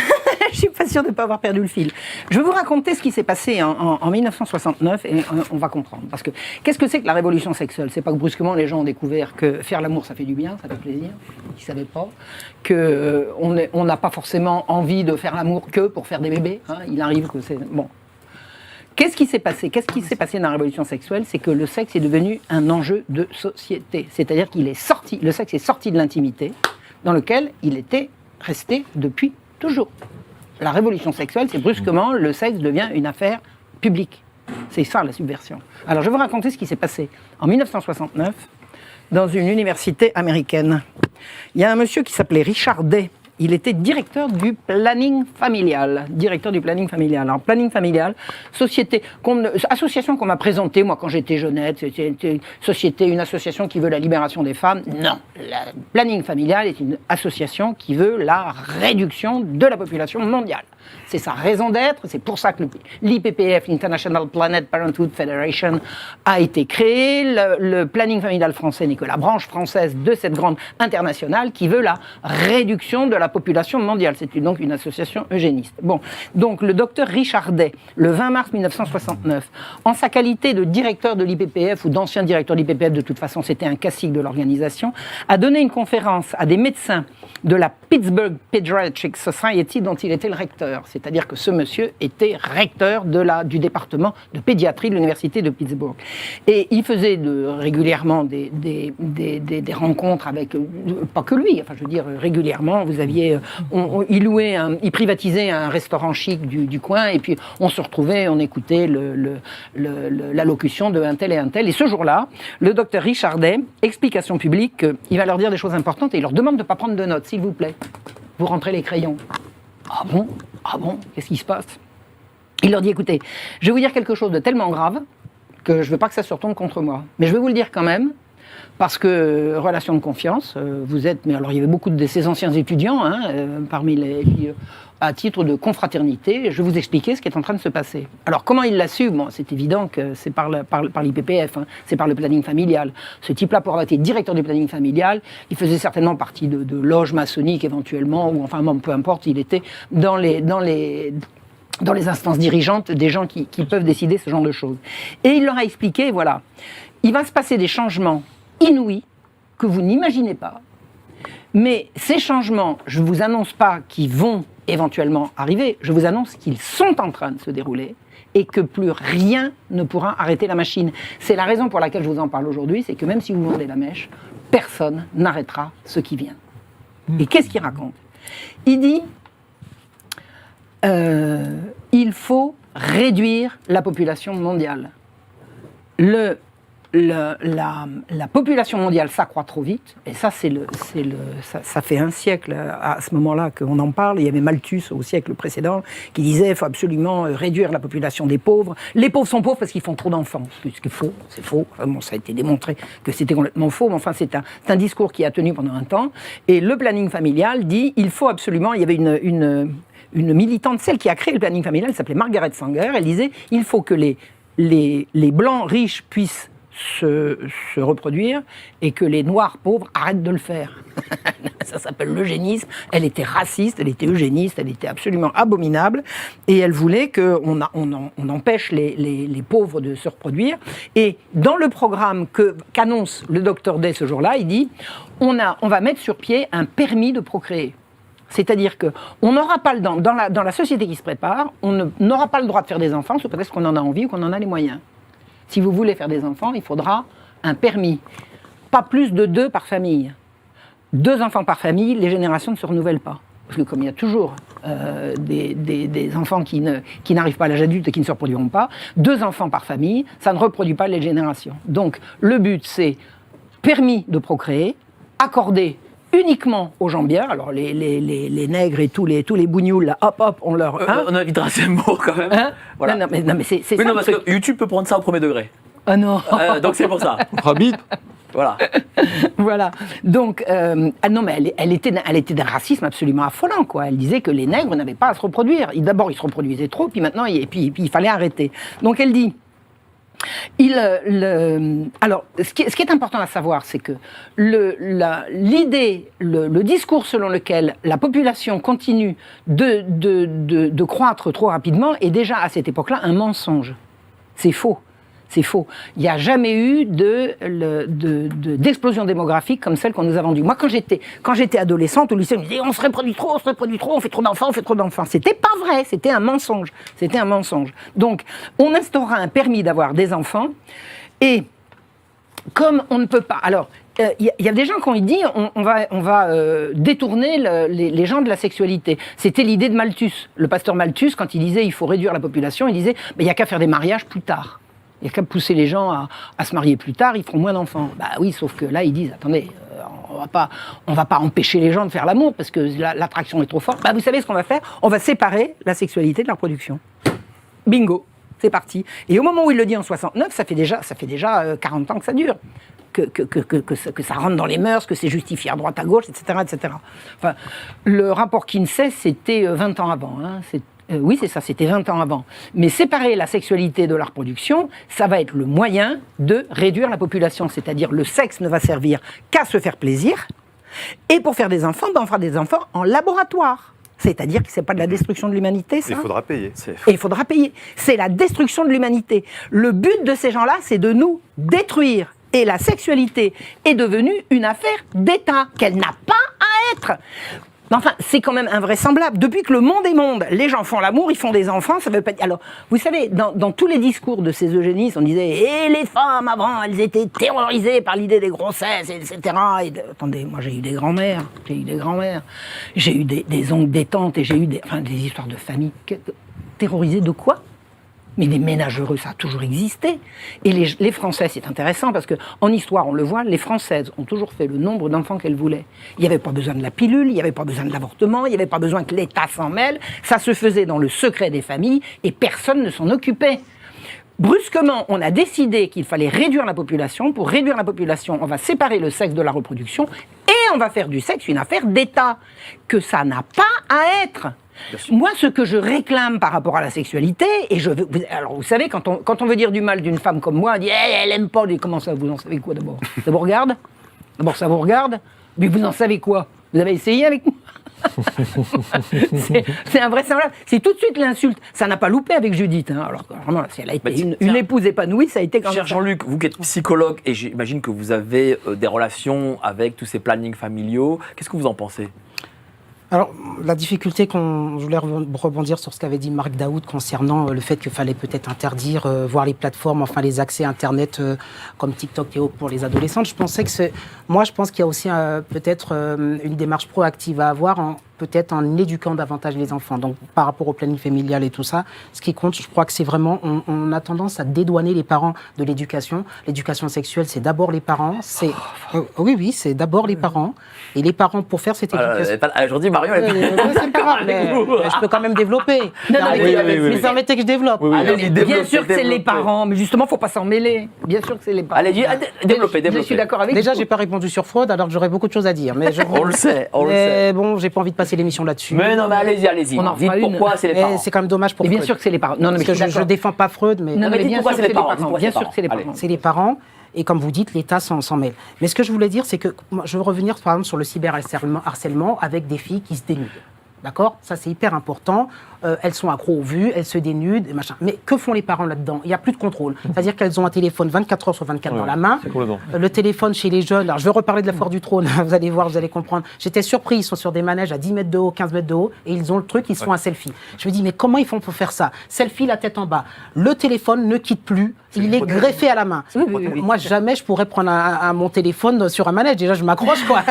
je suis pas sûre de ne pas avoir perdu le fil. Je vais vous raconter ce qui s'est passé en 1969 et on va comprendre. Parce que qu'est-ce que c'est que la révolution sexuelle ? C'est pas que brusquement les gens ont découvert que faire l'amour ça fait du bien, ça fait plaisir. Ils savaient pas que on n'a pas forcément envie de faire l'amour que pour faire des bébés. Hein. Il arrive que c'est bon. Qu'est-ce qui s'est passé ? Qu'est-ce qui s'est passé dans la révolution sexuelle ? C'est que le sexe est devenu un enjeu de société. C'est-à-dire qu'il est sorti, le sexe est sorti de l'intimité dans lequel il était resté depuis toujours. La révolution sexuelle, c'est brusquement, le sexe devient une affaire publique. C'est ça la subversion. Alors je vais vous raconter ce qui s'est passé. En 1969, dans une université américaine, il y a un monsieur qui s'appelait Richard Day. Il était directeur du planning familial. Directeur du planning familial. Alors, planning familial, association qu'on m'a présentée, moi, quand j'étais jeunette, c'était une association qui veut la libération des femmes. Non. Le planning familial est une association qui veut la réduction de la population mondiale. C'est sa raison d'être, c'est pour ça que l'IPPF, International Planned Parenthood Federation, a été créé. Le planning familial français n'est que la branche française de cette grande internationale qui veut la réduction de la population mondiale. C'est donc une association eugéniste. Bon, donc le docteur Richard Day, le 20 mars 1969, en sa qualité de directeur de l'IPPF ou d'ancien directeur de l'IPPF, de toute façon c'était un classique de l'organisation, a donné une conférence à des médecins de la Pittsburgh Pediatric Society dont il était le recteur. C'est-à-dire que ce monsieur était recteur du département de pédiatrie de l'université de Pittsburgh. Et il faisait régulièrement des rencontres avec, pas que lui, enfin je veux dire régulièrement, vous aviez voyez, il privatisait un restaurant chic du coin, et puis on se retrouvait, on écoutait l'allocution de un tel et un tel. Et ce jour-là, le docteur Richardet, explication publique, il va leur dire des choses importantes et il leur demande de ne pas prendre de notes, s'il vous plaît. Vous rentrez les crayons. Ah bon? Qu'est-ce qui se passe? Il leur dit, écoutez, je vais vous dire quelque chose de tellement grave que je ne veux pas que ça se retourne contre moi. Mais je vais vous le dire quand même, parce que, relation de confiance, vous êtes... Mais alors, il y avait beaucoup de ces anciens étudiants, parmi les... à titre de confraternité, je vais vous expliquer ce qui est en train de se passer. Alors, comment il l'a su? Bon, c'est évident que c'est par l'IPPF, c'est par le planning familial. Ce type-là, pour avoir été directeur du planning familial, il faisait certainement partie de loges maçonniques, éventuellement, ou enfin, peu importe, il était dans les instances dirigeantes des gens qui peuvent décider ce genre de choses. Et il leur a expliqué, voilà, il va se passer des changements inouïs que vous n'imaginez pas. Mais ces changements, je ne vous annonce pas qu'ils vont éventuellement arriver, je vous annonce qu'ils sont en train de se dérouler et que plus rien ne pourra arrêter la machine. C'est la raison pour laquelle je vous en parle aujourd'hui, c'est que même si vous vendez la mèche, personne n'arrêtera ce qui vient. Et qu'est-ce qu'il raconte? Il dit... il faut réduire la population mondiale. La population mondiale s'accroît trop vite, et ça, ça fait un siècle à ce moment-là qu'on en parle. Il y avait Malthus au siècle précédent qui disait qu'il faut absolument réduire la population des pauvres. Les pauvres sont pauvres parce qu'ils font trop d'enfants. Ce qui est faux, c'est faux. Bon, ça a été démontré que c'était complètement faux, mais enfin, c'est un discours qui a tenu pendant un temps. Et le planning familial dit il faut absolument... Il y avait une militante, celle qui a créé le planning familial, elle s'appelait Margaret Sanger, elle disait il faut que les blancs riches puissent se reproduire et que les noirs pauvres arrêtent de le faire. Ça s'appelle l'eugénisme. Elle était raciste, elle était eugéniste, elle était absolument abominable et elle voulait qu'on empêche les pauvres de se reproduire. Et dans le programme qu'annonce le docteur Day ce jour-là, il dit on va mettre sur pied un permis de procréer. C'est-à-dire qu'on n'aura pas, dans la société qui se prépare, on n'aura pas le droit de faire des enfants sous prétexte qu'on en a envie ou qu'on en a les moyens. Si vous voulez faire des enfants, il faudra un permis. Pas plus de 2 par famille. 2 enfants par famille, les générations ne se renouvellent pas. Parce que comme il y a toujours des enfants qui n'arrivent pas à l'âge adulte et qui ne se reproduiront pas, 2 enfants par famille, ça ne reproduit pas les générations. Donc le but, c'est permis de procréer, accordé uniquement aux gens bien, alors les nègres et tous les bougnoules, là, hop, on leur... On évitera ces mots quand même. Voilà. Non, mais c'est oui, ça. non, parce que YouTube peut prendre ça au premier degré. Ah non. Donc c'est pour ça. Rabit. Voilà. Voilà. Donc, non, mais elle était d'un racisme absolument affolant, quoi. Elle disait que les nègres n'avaient pas à se reproduire. D'abord, ils se reproduisaient trop, puis maintenant, puis il fallait arrêter. Donc, elle dit... Alors, ce qui est important à savoir, c'est que l'idée, le discours selon lequel la population continue de croître trop rapidement est déjà à cette époque-là un mensonge. C'est faux. C'est faux. Il n'y a jamais eu d'explosion démographique comme celle qu'on nous a vendue. Moi, quand j'étais adolescente, au lycée, on me disait on se reproduit trop, on fait trop d'enfants, C'était pas vrai, c'était un mensonge. Donc, on instaurera un permis d'avoir des enfants, et comme on ne peut pas... Alors, il y a des gens qui ont dit on va détourner les gens de la sexualité. C'était l'idée de Malthus. Le pasteur Malthus, quand il disait il faut réduire la population, il disait il n'y a qu'à faire des mariages plus tard. Il n'y a qu'à pousser les gens à se marier plus tard, ils feront moins d'enfants. Bah oui, sauf que là, ils disent, attendez, on va pas empêcher les gens de faire l'amour parce que l'attraction est trop forte. Bah vous savez ce qu'on va faire? On va séparer la sexualité de la reproduction. Bingo, c'est parti. Et au moment où il le dit en 69, ça fait déjà 40 ans que ça dure. Que ça rentre dans les mœurs, que c'est justifié à droite, à gauche, etc. Enfin, le rapport Kinsey, c'était 20 ans avant. Oui, c'est ça, c'était 20 ans avant. Mais séparer la sexualité de la reproduction, ça va être le moyen de réduire la population. C'est-à-dire le sexe ne va servir qu'à se faire plaisir. Et pour faire des enfants, on fera des enfants en laboratoire. C'est-à-dire que ce n'est pas de la destruction de l'humanité, ça. Il faudra payer. Et il faudra payer. C'est la destruction de l'humanité. Le but de ces gens-là, c'est de nous détruire. Et la sexualité est devenue une affaire d'État, qu'elle n'a pas à être. Enfin, c'est quand même invraisemblable. Depuis que le monde est monde, les gens font l'amour, ils font des enfants, ça veut pas dire... Alors, vous savez, dans tous les discours de ces eugénistes, on disait « Et les femmes, avant, elles étaient terrorisées par l'idée des grossesses, etc. » Attendez, moi j'ai eu des grands-mères, j'ai eu des oncles, des tantes, et j'ai eu des histoires de famille. Terrorisées de quoi ? Mais les ménages heureux, ça a toujours existé. Et les Français, c'est intéressant parce qu'en histoire, on le voit, les Françaises ont toujours fait le nombre d'enfants qu'elles voulaient. Il n'y avait pas besoin de la pilule, il n'y avait pas besoin de l'avortement, il n'y avait pas besoin que l'État s'en mêle. Ça se faisait dans le secret des familles et personne ne s'en occupait. Brusquement, on a décidé qu'il fallait réduire la population. Pour réduire la population, on va séparer le sexe de la reproduction et on va faire du sexe une affaire d'État. Que ça n'a pas à être. Moi, ce que je réclame par rapport à la sexualité, et alors vous savez, quand on veut dire du mal d'une femme comme moi, on dit elle aime pas. Comment ça, vous en savez quoi d'abord ? Ça vous regarde ? D'abord, ça vous regarde ? Mais vous en savez quoi ? Vous avez essayé avec moi ? C'est invraisemblable. C'est tout de suite l'insulte. Ça n'a pas loupé avec Judith. Hein. Alors vraiment, si elle a été une épouse épanouie, ça a été quand même. Cher Jean-Luc, vous qui êtes psychologue, et j'imagine que vous avez des relations avec tous ces plannings familiaux, qu'est-ce que vous en pensez ? Alors, la difficulté je voulais rebondir sur ce qu'avait dit Marc Daoud concernant le fait qu'il fallait peut-être interdire, voir les plateformes, enfin les accès Internet comme TikTok et autres pour les adolescentes. Je pense qu'il y a aussi peut-être une démarche proactive à avoir peut-être en éduquant davantage les enfants. Donc, par rapport au planning familial et tout ça, ce qui compte, je crois que c'est vraiment, on a tendance à dédouaner les parents de l'éducation. L'éducation sexuelle, c'est d'abord les parents. Oui, c'est d'abord les parents. Et les parents, pour faire cette éducation... Aujourd'hui, Marion, elle est... c'est pas grave, mais je peux quand même développer. Mais permettez que je développe. Bien sûr que c'est les parents, mais justement, il ne faut pas s'en mêler. Bien sûr que c'est les parents. Allez, développez. Je suis d'accord avec vous. Déjà, je n'ai pas répondu sur Freud, alors que j'aurais beaucoup de choses à dire. Mais on le sait. Mais bon, j'ai pas envie de passer l'émission là-dessus. Mais non, mais allez-y. On en Dites fera pourquoi c'est les parents. C'est quand même dommage pour Et bien Freud. sûr que c'est les parents. Non, mais je défends pas Freud, mais... Non, mais dites pourquoi c'est les parents. Bien sûr que c'est les parents. C'est les parents. Et comme vous dites, l'État s'en mêle. Mais ce que je voulais dire, c'est que je veux revenir par exemple sur le cyberharcèlement avec des filles qui se dénudent. D'accord ? Ça, c'est hyper important. Elles sont accros aux vues, elles se dénudent, machin. Mais que font les parents là-dedans ? Il n'y a plus de contrôle. C'est-à-dire qu'elles ont un téléphone 24 heures sur 24 dans la main. Le téléphone chez les jeunes, alors je vais reparler de la foire du trône, vous allez voir, vous allez comprendre. J'étais surpris, ils sont sur des manèges à 10 mètres de haut, 15 mètres de haut, et ils ont le truc, ils se font un selfie. Je me dis, mais comment ils font pour faire ça ? Selfie, la tête en bas. Le téléphone ne quitte plus, il est greffé à la main. Moi, jamais je pourrais prendre mon téléphone sur un manège. Déjà, je m'accroche, quoi.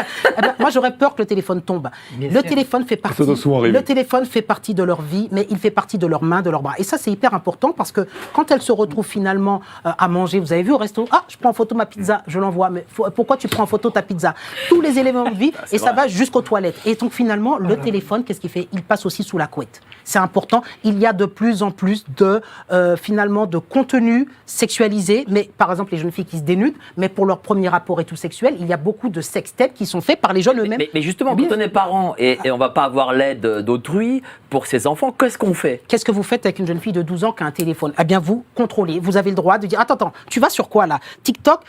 Moi, j'aurais peur que le téléphone tombe. Le téléphone fait partie de leur vie, mais il fait partie de leurs mains, de leurs bras. Et ça, c'est hyper important parce que quand elles se retrouvent finalement à manger, vous avez vu au resto, je prends en photo ma pizza, je l'envoie. Mais pourquoi tu prends en photo ta pizza ? Tous les éléments de vie, et ça va jusqu'aux toilettes. Et donc finalement, le téléphone, qu'est-ce qu'il fait ? Il passe aussi sous la couette. C'est important. Il y a de plus en plus finalement de contenu sexualisé, mais par exemple les jeunes filles qui se dénudent, mais pour leur premier rapport et tout sexuel, il y a beaucoup de sextapes qui sont faits par les jeunes eux-mêmes. Mais justement, quand on est parent et on va pas avoir l'aide d'autrui pour ses enfants, qu'est-ce qu'on fait ? Qu'est-ce que vous faites avec une jeune fille de 12 ans qui a un téléphone ? Eh bien, vous contrôlez. Vous avez le droit de dire attends, tu vas sur quoi là ? TikTok,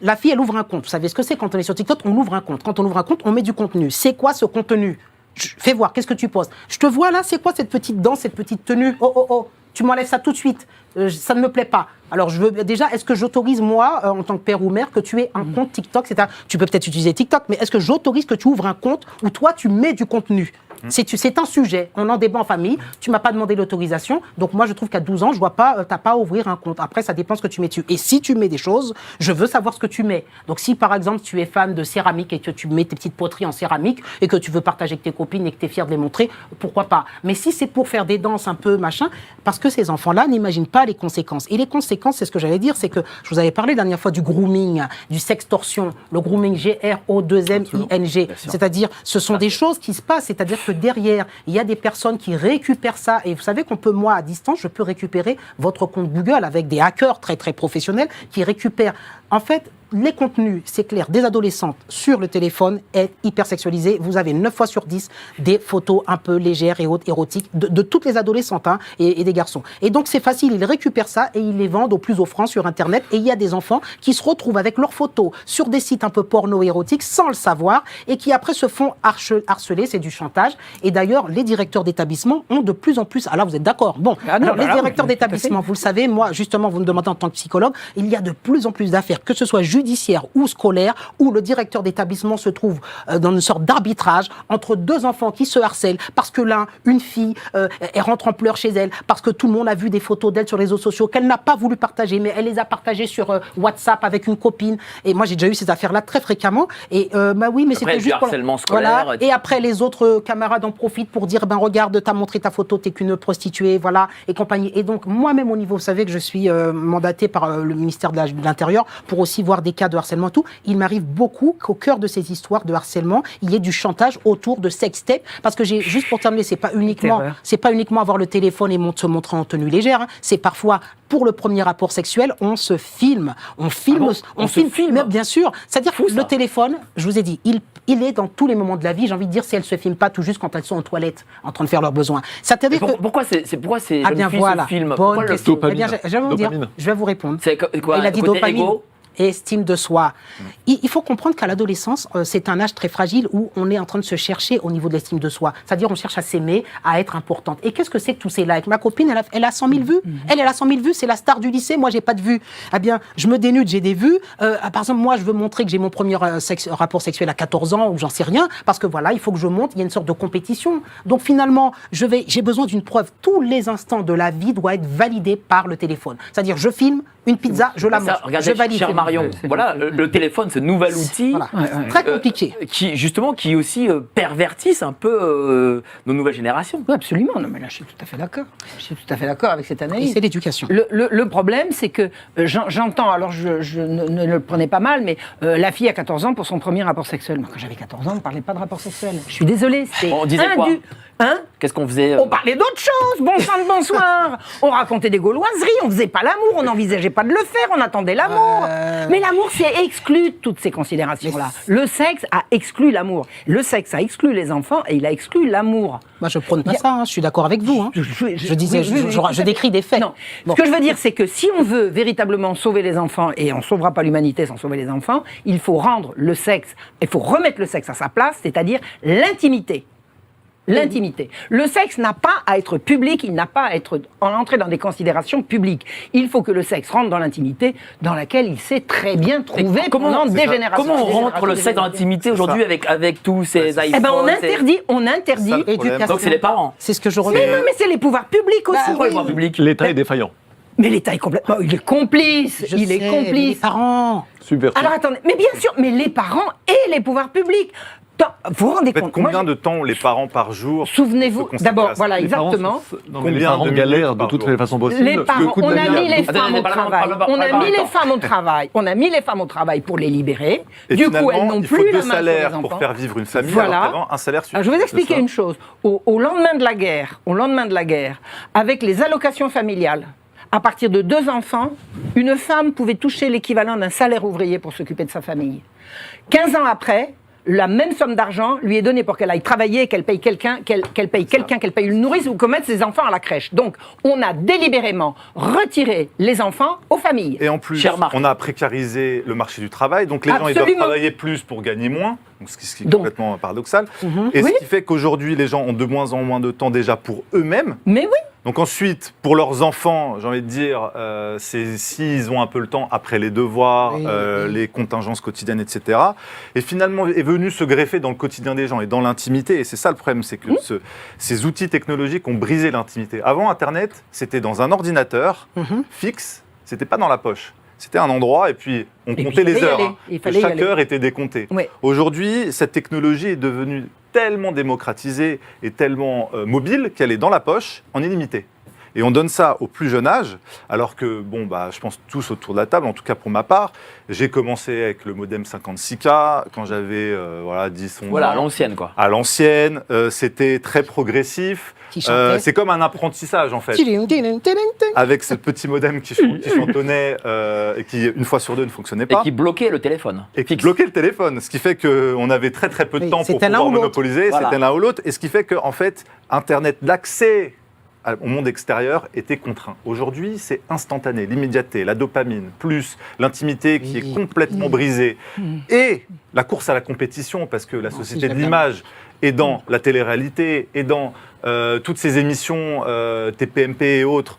la fille, elle ouvre un compte. Vous savez ce que c'est quand on est sur TikTok ? On ouvre un compte. Quand on ouvre un compte, on met du contenu. C'est quoi ce contenu ? Fais voir, qu'est-ce que tu postes ? Je te vois là, c'est quoi cette petite danse, cette petite tenue ? Oh, tu m'enlèves ça tout de suite. Ça ne me plaît pas. Alors, est-ce que j'autorise, moi, en tant que père ou mère, que tu aies un compte TikTok ? Tu peux peut-être utiliser TikTok, mais est-ce que j'autorise que tu ouvres un compte où toi, tu mets du contenu ? C'est un sujet. On en débat en famille. Tu m'as pas demandé l'autorisation. Donc, moi, je trouve qu'à 12 ans, je vois pas, t'as pas à ouvrir un compte. Après, ça dépend ce que tu mets dessus. Et si tu mets des choses, je veux savoir ce que tu mets. Donc, si, par exemple, tu es fan de céramique et que tu mets tes petites poteries en céramique et que tu veux partager avec tes copines et que tu es fier de les montrer, pourquoi pas ? Mais si c'est pour faire des danses un peu machin, parce que ces enfants-là n'imaginent pas les conséquences. Et les conséquences, c'est ce que j'allais dire, c'est que je vous avais parlé la dernière fois du grooming, du sextorsion, le grooming G-R-O-2-M-I-N-G. C'est-à-dire, ce sont des choses qui se passent. C'est-à-dire que derrière, il y a des personnes qui récupèrent ça. Et vous savez qu'on peut, moi, à distance, je peux récupérer votre compte Google avec des hackers très, très professionnels qui récupèrent. En fait, les contenus, c'est clair, des adolescentes sur le téléphone est hyper sexualisé. Vous avez 9 fois sur 10 des photos un peu légères et hautes, érotiques, de toutes les adolescentes et des garçons. Et donc, c'est facile, ils récupèrent ça et ils les vendent au plus offrant sur Internet. Et il y a des enfants qui se retrouvent avec leurs photos sur des sites un peu porno-érotiques sans le savoir et qui après se font harceler, c'est du chantage. Et d'ailleurs, les directeurs d'établissement ont de plus en plus... Alors, vous êtes d'accord ? Bon, les directeurs d'établissement, vous le savez, moi, justement, vous me demandez en tant que psychologue, il y a de plus en plus d'affaires, que ce soit judiciaires judiciaire ou scolaire où le directeur d'établissement se trouve dans une sorte d'arbitrage entre deux enfants qui se harcèlent parce que une fille, elle rentre en pleurs chez elle parce que tout le monde a vu des photos d'elle sur les réseaux sociaux qu'elle n'a pas voulu partager, mais elle les a partagées sur WhatsApp avec une copine. Et moi, j'ai déjà eu ces affaires-là très fréquemment. Et bah oui, mais Après, c'était du juste harcèlement scolaire. Voilà. Et après, les autres camarades en profitent pour dire, ben regarde, t'as montré ta photo, t'es qu'une prostituée, voilà, et compagnie. Et donc, moi-même au niveau, vous savez que je suis mandatée par le ministère de l'Intérieur pour aussi voir des cas de harcèlement et tout. Il m'arrive beaucoup qu'au cœur de ces histoires de harcèlement, il y ait du chantage autour de sextape, parce que juste pour terminer, c'est pas uniquement avoir le téléphone et se montrer en tenue légère, hein. C'est parfois pour le premier rapport sexuel, on se filme, on filme. Mais bien sûr, c'est-à-dire que le téléphone, je vous ai dit, il est dans tous les moments de la vie. J'ai envie de dire, si elles se filment pas tout juste quand elles sont en toilette, en train de faire leurs besoins. C'est-à-dire que pourquoi ces jeunes filles se filment? Bonne question. Dopamine. Eh bien, je vais vous dire, Dopamine. je vais vous répondre. C'est quoi, Il a dit côté dopamine. égo Et estime de soi. Il faut comprendre qu'à l'adolescence, c'est un âge très fragile où on est en train de se chercher au niveau de l'estime de soi. C'est-à-dire, on cherche à s'aimer, à être importante. Et qu'est-ce que c'est que tous ces likes? Ma copine, elle a 100 000 vues. Elle a 100 000 vues, c'est la star du lycée. Moi, j'ai pas de vues. Eh bien, je me dénude, j'ai des vues. Par exemple, moi, je veux montrer que j'ai mon premier rapport sexuel à 14 ans ou j'en sais rien. Parce que voilà, il faut que je monte. Il y a une sorte de compétition. Donc finalement, j'ai besoin d'une preuve. Tous les instants de la vie doivent être validés par le téléphone. C'est-à-dire, je filme une pizza, je la mange. Regardez, Je valide. cher Marion, voilà, le téléphone, ce nouvel outil, Voilà. Très compliqué. qui aussi pervertissent un peu nos nouvelles générations. Oui, absolument. Non, mais là, je suis tout à fait d'accord. Je suis tout à fait d'accord avec cette Et analyse. c'est l'éducation. Le problème, c'est que j'entends, alors je ne le prenais pas mal, mais la fille a 14 ans pour son premier rapport sexuel. Moi, quand j'avais 14 ans, on ne parlait pas de rapport sexuel. Je suis désolée, c'est On disait quoi Hein? Qu'est-ce qu'on faisait On parlait d'autre chose, bon sang de bonsoir. On racontait des gauloiseries, on faisait pas l'amour, on n'envisageait pas de le faire, on attendait l'amour. Mais l'amour, c'est exclu de toutes ces considérations-là. Le sexe a exclu l'amour. Le sexe a exclu les enfants et il a exclu l'amour. Moi, je prône pas ça, hein. Je suis d'accord avec vous. Hein. Je décris des faits. Non. Bon. Ce que je veux dire, c'est que si on veut véritablement sauver les enfants, et on ne sauvera pas l'humanité sans sauver les enfants, il faut rendre le sexe, il faut remettre le sexe à sa place, c'est-à-dire l'intimité. L'intimité. Le sexe n'a pas à être public, il n'a pas à être entrer dans des considérations publiques. Il faut que le sexe rentre dans l'intimité dans laquelle il s'est très bien trouvé pendant des générations. Comment on rentre le sexe dans l'intimité aujourd'hui avec tous ces iPhones? Eh ben on interdit. Ça, le problème. Éducation. Donc c'est les parents. C'est ce que je Mais remets. non, mais c'est les pouvoirs publics aussi. Pourquoi les pouvoirs publics? L'État est défaillant. Mais l'État est complètement... Il est complice. Je sais, est mais complice. les parents. Subversion. Alors attendez, mais bien sûr, mais les parents et les pouvoirs publics. Vous vous rendez En fait, compte? combien de temps les parents par jour Souvenez-vous, se consacrent d'abord, à ça? voilà, Les parents exactement. non, mais les Combien parents de galèrent minutes de par toutes jour les façons possibles. Les parents, Le coût de on la a vie mis les a- femmes au travail. On a mis les femmes au travail. On a mis les femmes au travail pour les libérer. Et Du coup, finalement, elles n'ont il faut plus deux la main sur les salaires enfants. pour faire vivre une famille, Voilà. alors qu'avant, un salaire suffit. Alors, je vais vous expliquer C'est ça. une chose. Au lendemain de la guerre, avec les allocations familiales, à partir de 2 enfants, une femme pouvait toucher l'équivalent d'un salaire ouvrier pour s'occuper de sa famille. 15 ans après, la même somme d'argent lui est donnée pour qu'elle aille travailler et qu'elle paye quelqu'un, qu'elle paye une nourrice ou qu'on mette ses enfants à la crèche. Donc, on a délibérément retiré les enfants aux familles. Et en plus, Cher Marc. on a précarisé le marché du travail, donc les gens ils doivent Absolument. travailler plus pour gagner moins, donc ce qui est Donc. complètement paradoxal. Et Oui. ce qui fait qu'aujourd'hui, les gens ont de moins en moins de temps déjà pour eux-mêmes. Mais oui. Donc ensuite, pour leurs enfants, j'ai envie de dire, c'est s'ils ont un peu le temps après les devoirs, Oui, les contingences quotidiennes, etc. Et finalement est venu se greffer dans le quotidien des gens et dans l'intimité. Et c'est ça le problème, c'est que ces outils technologiques ont brisé l'intimité. Avant, Internet, c'était dans un ordinateur fixe, c'était pas dans la poche. C'était un endroit et puis on puis, comptait il les fallait y heures. aller. Hein, Il que fallait y chaque aller. heure était décomptée. Oui. Aujourd'hui, cette technologie est devenue tellement démocratisée et tellement mobile qu'elle est dans la poche en illimité. Et on donne ça au plus jeune âge, alors que, bon, bah, je pense tous autour de la table, en tout cas pour ma part, j'ai commencé avec le modem 56K quand j'avais 10, 11 Voilà, à ans. l'ancienne, quoi. À l'ancienne, c'était très progressif. Qui chantait. C'est comme un apprentissage, en fait. Avec ce petit modem qui chantonnait et qui, une fois sur deux, ne fonctionnait Et pas. qui bloquait le téléphone. Et qui Fixe. bloquait le téléphone, ce qui fait qu'on avait très très peu de Oui, temps pour c'était l'un pouvoir ou l'autre. monopoliser, Voilà. c'était l'un ou l'autre, et ce qui fait qu'en fait, Internet, l'accès au monde extérieur était contraint. Aujourd'hui, c'est instantané, l'immédiateté, la dopamine, plus l'intimité qui est complètement brisée, et la course à la compétition, parce que la société de l'image est dans la télé-réalité, et dans toutes ces émissions TPMP et autres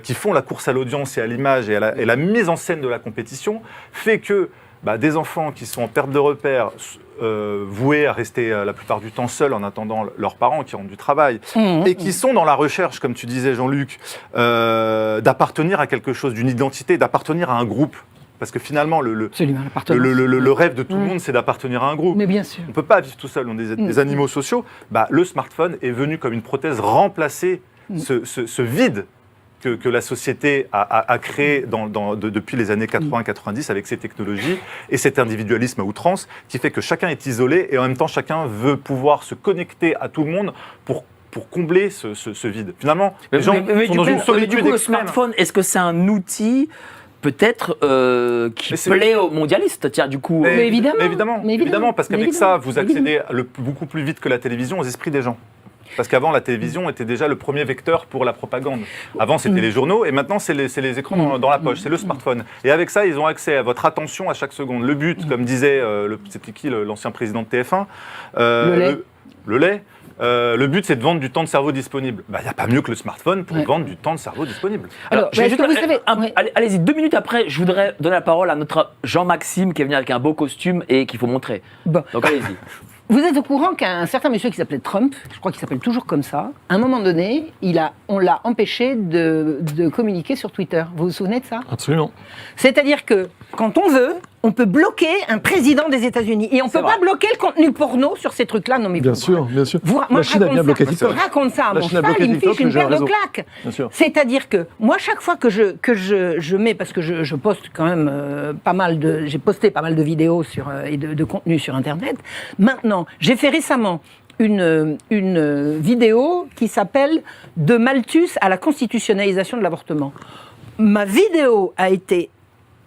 qui font la course à l'audience et à l'image et à la mise en scène de la compétition, fait que des enfants qui sont en perte de repères, voués à rester la plupart du temps seuls en attendant leurs parents qui rentrent du travail, et qui sont dans la recherche, comme tu disais Jean-Luc, d'appartenir à quelque chose, d'une identité, d'appartenir à un groupe. Parce que finalement, le rêve de tout le monde, c'est d'appartenir à un groupe. Mais bien sûr. On ne peut pas vivre tout seul, on est des animaux sociaux. Le smartphone est venu comme une prothèse remplacer ce vide que la société a créé depuis les années 80-90 avec ces technologies et cet individualisme à outrance qui fait que chacun est isolé et en même temps chacun veut pouvoir se connecter à tout le monde pour combler ce vide. Finalement, les gens sont dans une solitude le extrême. smartphone, est-ce que c'est un outil peut-être qui plaît aux mondialistes, tiens, du coup. Mais évidemment. Évidemment, parce qu'avec ça, vous accédez beaucoup plus vite que la télévision aux esprits des gens. Parce qu'avant, la télévision était déjà le premier vecteur pour la propagande. Avant, c'était les journaux, et maintenant, c'est les écrans dans la poche, c'est le smartphone. Et avec ça, ils ont accès à votre attention à chaque seconde. Le but, comme disait, c'était qui l'ancien président de TF1 Le lait. Le but, c'est de vendre du temps de cerveau disponible. Il n'y a pas mieux que le smartphone pour vendre du temps de cerveau disponible. Alors, allez-y, 2 minutes après, je voudrais donner la parole à notre Jean-Maxime qui est venu avec un beau costume et qu'il faut montrer. Bon. Donc allez-y. Vous êtes au courant qu'un certain monsieur qui s'appelait Trump, je crois qu'il s'appelle toujours comme ça, à un moment donné, on l'a empêché de communiquer sur Twitter. Vous vous souvenez de ça ? Absolument. C'est-à-dire que quand on veut, on peut bloquer un président des États-Unis. Et on ne peut pas bloquer le contenu porno sur ces trucs-là. Non, mais bien sûr. Moi, la Chine a bien bloqué TikTok. Je raconte ça à mon cheval, il me fiche une paire de claques. C'est-à-dire que moi, chaque fois que je mets, parce que je poste quand même j'ai posté pas mal de vidéos et de contenu sur Internet. Maintenant, j'ai fait récemment une vidéo qui s'appelle « De Malthus à la constitutionnalisation de l'avortement ». Ma vidéo a été...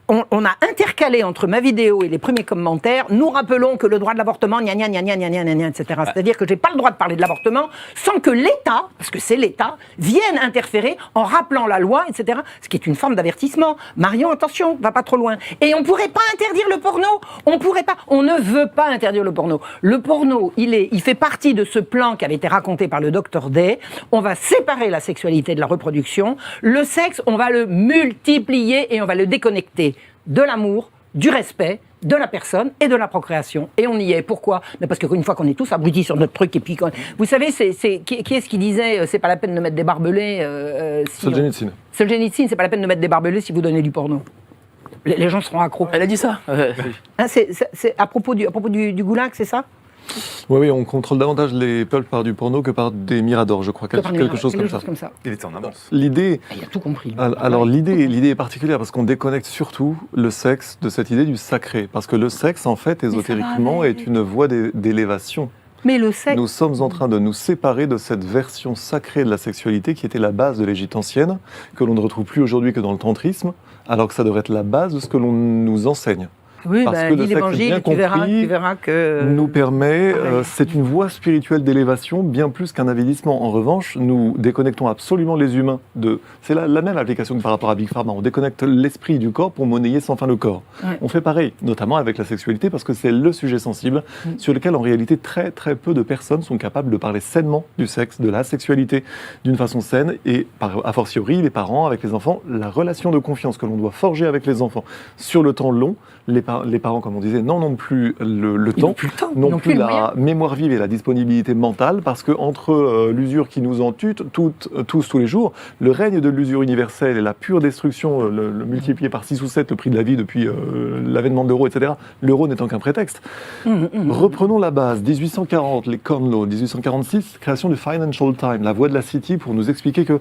On a intercalé entre ma vidéo et les premiers commentaires, nous rappelons que le droit de l'avortement, gna gna gna gna gna gna gna, etc. C'est-à-dire que je n'ai pas le droit de parler de l'avortement sans que l'État, parce que c'est l'État, vienne interférer en rappelant la loi, etc. Ce qui est une forme d'avertissement. Marion, attention, va pas trop loin. Et on ne pourrait pas interdire le porno. On ne veut pas interdire le porno. Le porno, il fait partie de ce plan qui avait été raconté par le Dr Day. On va séparer la sexualité de la reproduction. Le sexe, on va le multiplier et on va le déconnecter de l'amour, du respect, de la personne et de la procréation. Et on y est. Pourquoi ? Parce qu'une fois qu'on est tous abrutis sur notre truc, et puis... Vous savez, qui est-ce qui disait c'est pas la peine de mettre des barbelés Solzhenitsyn. Solzhenitsyn, c'est pas la peine de mettre des barbelés si vous donnez du porno. Les gens seront accros. Elle a dit ça. C'est à propos du goulag, c'est ça ? Oui, on contrôle davantage les peuples par du porno que par des miradors, je crois, quelque chose comme ça. Il était en avance. L'idée... Il a tout compris. Alors l'idée est particulière parce qu'on déconnecte surtout le sexe de cette idée du sacré. Parce que le sexe, en fait, ésotériquement, est une voie d'élévation. Mais le sexe... Nous sommes en train de nous séparer de cette version sacrée de la sexualité qui était la base de l'Égypte ancienne, que l'on ne retrouve plus aujourd'hui que dans le tantrisme, alors que ça devrait être la base de ce que l'on nous enseigne. Oui, parce que lis l'évangile, tu verras que... nous permet, c'est une voie spirituelle d'élévation bien plus qu'un avilissement. En revanche, nous déconnectons absolument les humains de... C'est la même application que par rapport à Big Pharma. On déconnecte l'esprit du corps pour monnayer sans fin le corps. Ouais. On fait pareil, notamment avec la sexualité, parce que c'est le sujet sensible sur lequel, en réalité, très très peu de personnes sont capables de parler sainement du sexe, de la sexualité, d'une façon saine, et a fortiori, les parents, avec les enfants, la relation de confiance que l'on doit forger avec les enfants sur le temps long. Les parents, comme on disait, n'ont plus le temps, n'ont plus la mémoire vive et la disponibilité mentale, parce que entre l'usure qui nous en tue tous les jours, le règne de l'usure universelle et la pure destruction, le multiplié par 6 ou 7 le prix de la vie depuis l'avènement de l'euro, etc., l'euro n'étant qu'un prétexte. Reprenons la base, 1840, les Corn Laws, 1846, création du Financial Times, la voix de la City, pour nous expliquer que,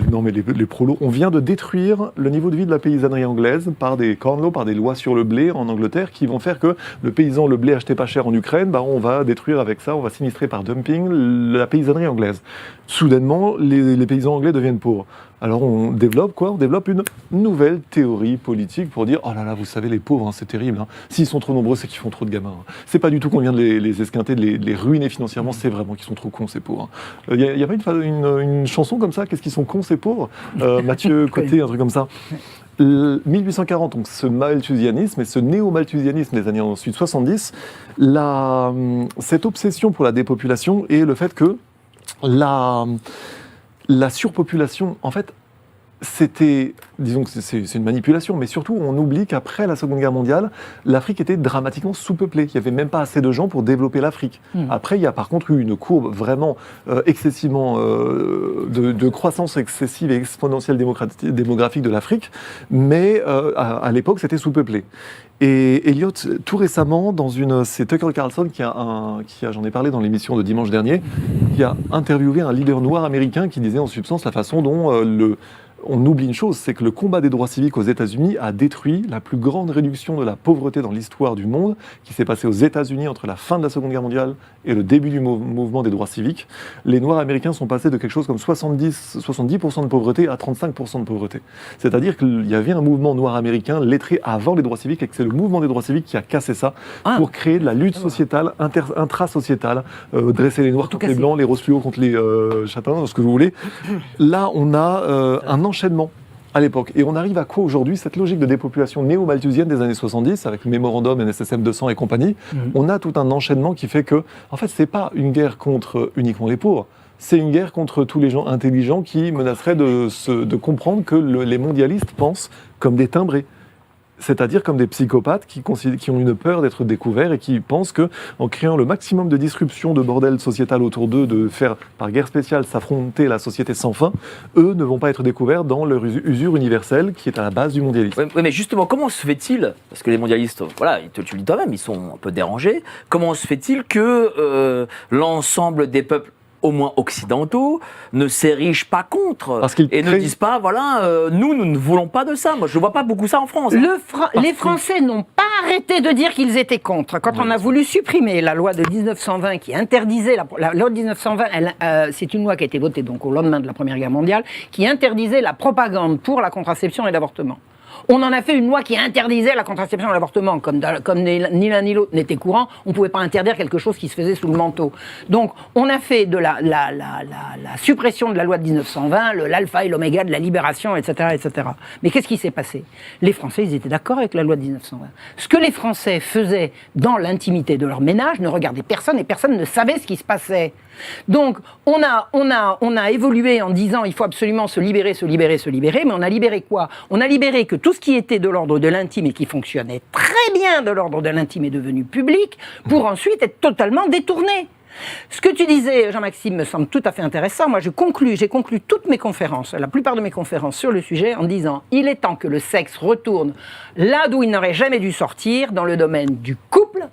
non mais les prolos, on vient de détruire le niveau de vie de la paysannerie anglaise par des Corn Laws, par des lois sur le blé en Angleterre qui vont faire que le paysan, le blé acheté pas cher en Ukraine, on va détruire avec ça, on va sinistrer par dumping la paysannerie anglaise. Soudainement, les paysans anglais deviennent pauvres. Alors on développe quoi ? On développe une nouvelle théorie politique pour dire « Oh là là, vous savez, les pauvres, c'est terrible. S'ils sont trop nombreux, c'est qu'ils font trop de gamins. C'est pas du tout qu'on vient de les esquinter, de les ruiner financièrement, c'est vraiment qu'ils sont trop cons, ces pauvres. » Il y a pas une chanson comme ça ? Qu'est-ce qu'ils sont cons, ces pauvres ? Mathieu Côté, un truc comme ça. 1840, donc ce malthusianisme et ce néo-malthusianisme des années ensuite 70, cette obsession pour la dépopulation et le fait que la surpopulation, en fait, c'était, disons que c'est une manipulation, mais surtout on oublie qu'après la Seconde Guerre mondiale, l'Afrique était dramatiquement sous-peuplée. Il n'y avait même pas assez de gens pour développer l'Afrique. Après, il y a par contre eu une courbe vraiment excessivement de croissance excessive et exponentielle démographique de l'Afrique, mais à l'époque c'était sous-peuplé. Et Elliot, tout récemment, c'est Tucker Carlson j'en ai parlé dans l'émission de dimanche dernier, qui a interviewé un leader noir américain qui disait en substance la façon dont on oublie une chose, c'est que le combat des droits civiques aux États-Unis a détruit la plus grande réduction de la pauvreté dans l'histoire du monde, qui s'est passée aux États-Unis entre la fin de la Seconde Guerre mondiale et le début du mouvement des droits civiques. Les Noirs américains sont passés de quelque chose comme 70% de pauvreté à 35% de pauvreté. C'est-à-dire qu'il y avait un mouvement noir américain lettré avant les droits civiques et que c'est le mouvement des droits civiques qui a cassé ça pour créer de la lutte sociétale, intrasociétale, dresser les Noirs contre les Blancs, les roses fluo contre les châtains, ce que vous voulez. Là, on a un enchaînement à l'époque. Et on arrive à quoi aujourd'hui? Cette logique de dépopulation néo-malthusienne des années 70, avec le mémorandum NSSM 200 et compagnie, on a tout un enchaînement qui fait que, en fait, c'est pas une guerre contre uniquement les pauvres, c'est une guerre contre tous les gens intelligents qui menaceraient de comprendre que les mondialistes pensent comme des timbrés. C'est-à-dire comme des psychopathes qui ont une peur d'être découverts et qui pensent qu'en créant le maximum de disruption, de bordel sociétal autour d'eux, de faire par guerre spéciale s'affronter la société sans fin, eux ne vont pas être découverts dans leur usure universelle qui est à la base du mondialisme. Oui, mais justement, comment se fait-il, parce que les mondialistes, voilà, tu le dis toi-même, ils sont un peu dérangés, comment se fait-il que l'ensemble des peuples au moins occidentaux, ne s'érigent pas contre ne disent pas, voilà, nous ne voulons pas de ça. Moi, je ne vois pas beaucoup ça en France. Les Français n'ont pas arrêté de dire qu'ils étaient contre. Quand on a voulu supprimer la loi de 1920 qui interdisait, la loi de 1920, c'est une loi qui a été votée donc au lendemain de la Première Guerre mondiale, qui interdisait la propagande pour la contraception et l'avortement. On en a fait une loi qui interdisait la contraception et l'avortement. Comme ni l'un ni l'autre n'était courant, on ne pouvait pas interdire quelque chose qui se faisait sous le manteau. Donc, on a fait de la suppression de la loi de 1920, l'alpha et l'oméga de la libération, etc., etc. Mais qu'est-ce qui s'est passé? Les Français, ils étaient d'accord avec la loi de 1920. Ce que les Français faisaient dans l'intimité de leur ménage ne regardait personne et personne ne savait ce qui se passait. Donc, on a évolué en disant il faut absolument se libérer, mais on a libéré quoi? On a libéré que tout ce qui était de l'ordre de l'intime et qui fonctionnait très bien de l'ordre de l'intime est devenu public pour ensuite être totalement détourné. Ce que tu disais, Jean-Maxime, me semble tout à fait intéressant. Moi, j'ai conclu toutes mes conférences, la plupart de mes conférences sur le sujet, en disant il est temps que le sexe retourne là d'où il n'aurait jamais dû sortir, dans le domaine du couple,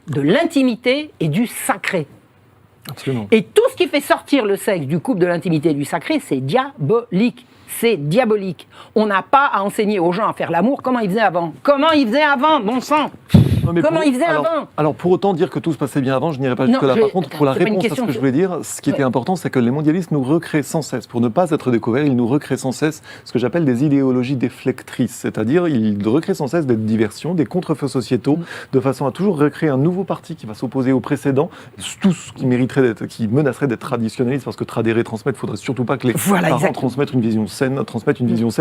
de l'intimité et du sacré. Absolument. Et tout ce qui fait sortir le sexe du couple, de l'intimité et du sacré, c'est diabolique. C'est diabolique. On n'a pas à enseigner aux gens à faire l'amour comment ils faisaient avant. Comment ils faisaient avant, bon sang? Comment ils faisaient avant? Alors, pour autant dire que tout se passait bien avant, je n'irai pas jusque-là. Par contre, pour la réponse à ce que je voulais dire, ce qui était important, c'est que les mondialistes nous recréent sans cesse. Pour ne pas être découverts, ils nous recréent sans cesse ce que j'appelle des idéologies déflectrices. C'est-à-dire, ils recréent sans cesse des diversions, des contre-feux sociétaux, de façon à toujours recréer un nouveau parti qui va s'opposer au précédent, tous qui menaceraient d'être traditionnalistes, parce que tradérer, transmettre, il ne faudrait surtout pas que les parents transmettent une vision saine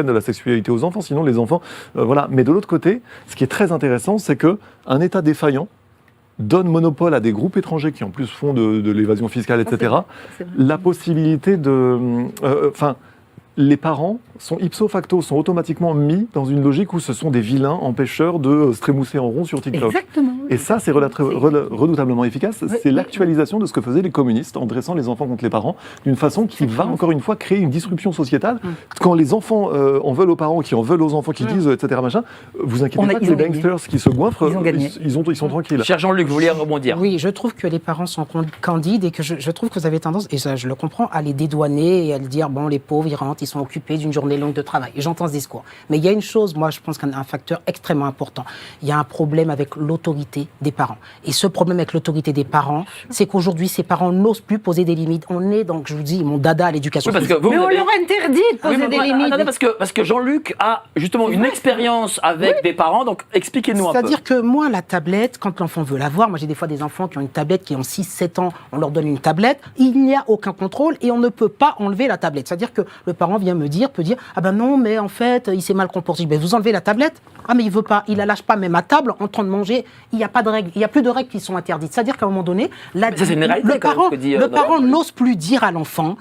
de la sexualité aux enfants, sinon les enfants, voilà. Mais de l'autre côté, ce qui est très intéressant, c'est que un État défaillant donne monopole à des groupes étrangers qui en plus font de l'évasion fiscale, etc., la possibilité les parents sont ipso facto, sont automatiquement mis dans une logique où ce sont des vilains empêcheurs de se trémousser en rond sur TikTok. Exactement. Et ça, c'est redoutablement efficace. C'est l'actualisation de ce que faisaient les communistes en dressant les enfants contre les parents, d'une façon qui va, encore une fois, créer une disruption sociétale. Quand les enfants en veulent aux parents, qui en veulent aux enfants, qui disent, etc., machin, vous inquiétez pas que les banksters qui se goinfrent, ils sont tranquilles. Cher Jean-Luc, vous vouliez rebondir? Oui, je trouve que les parents sont candides et que je trouve que vous avez tendance, et ça, je le comprends, à les dédouaner et à le dire, bon, les pauvres, ils rentrent, ils sont occupés d'une journée longue de travail. Et j'entends ce discours. Mais il y a une chose, moi, je pense qu'il y a un facteur extrêmement important. Il y a un problème avec l'autorité des parents. Et ce problème avec l'autorité des parents, c'est qu'aujourd'hui, ces parents n'osent plus poser des limites. On est donc, je vous dis, mon dada à l'éducation. Oui, mais on leur interdit de poser des limites. Attendez, parce que Jean-Luc a justement une expérience avec des parents, donc expliquez-nous un peu. C'est-à-dire que moi, la tablette, quand l'enfant veut l'avoir, moi j'ai des fois des enfants qui ont une tablette, qui ont 6-7 ans, on leur donne une tablette, il n'y a aucun contrôle et on ne peut pas enlever la tablette. C'est-à-dire que le parent peut dire, ah ben non, mais en fait, il s'est mal comporté. Ben vous enlevez la tablette? Ah mais il veut pas, il la lâche pas même à table, en train de manger, il n'y a pas de règles, il n'y a plus de règles qui sont interdites. C'est-à-dire qu'à un moment donné, c'est une réalité, le parent n'ose plus dire à l'enfant,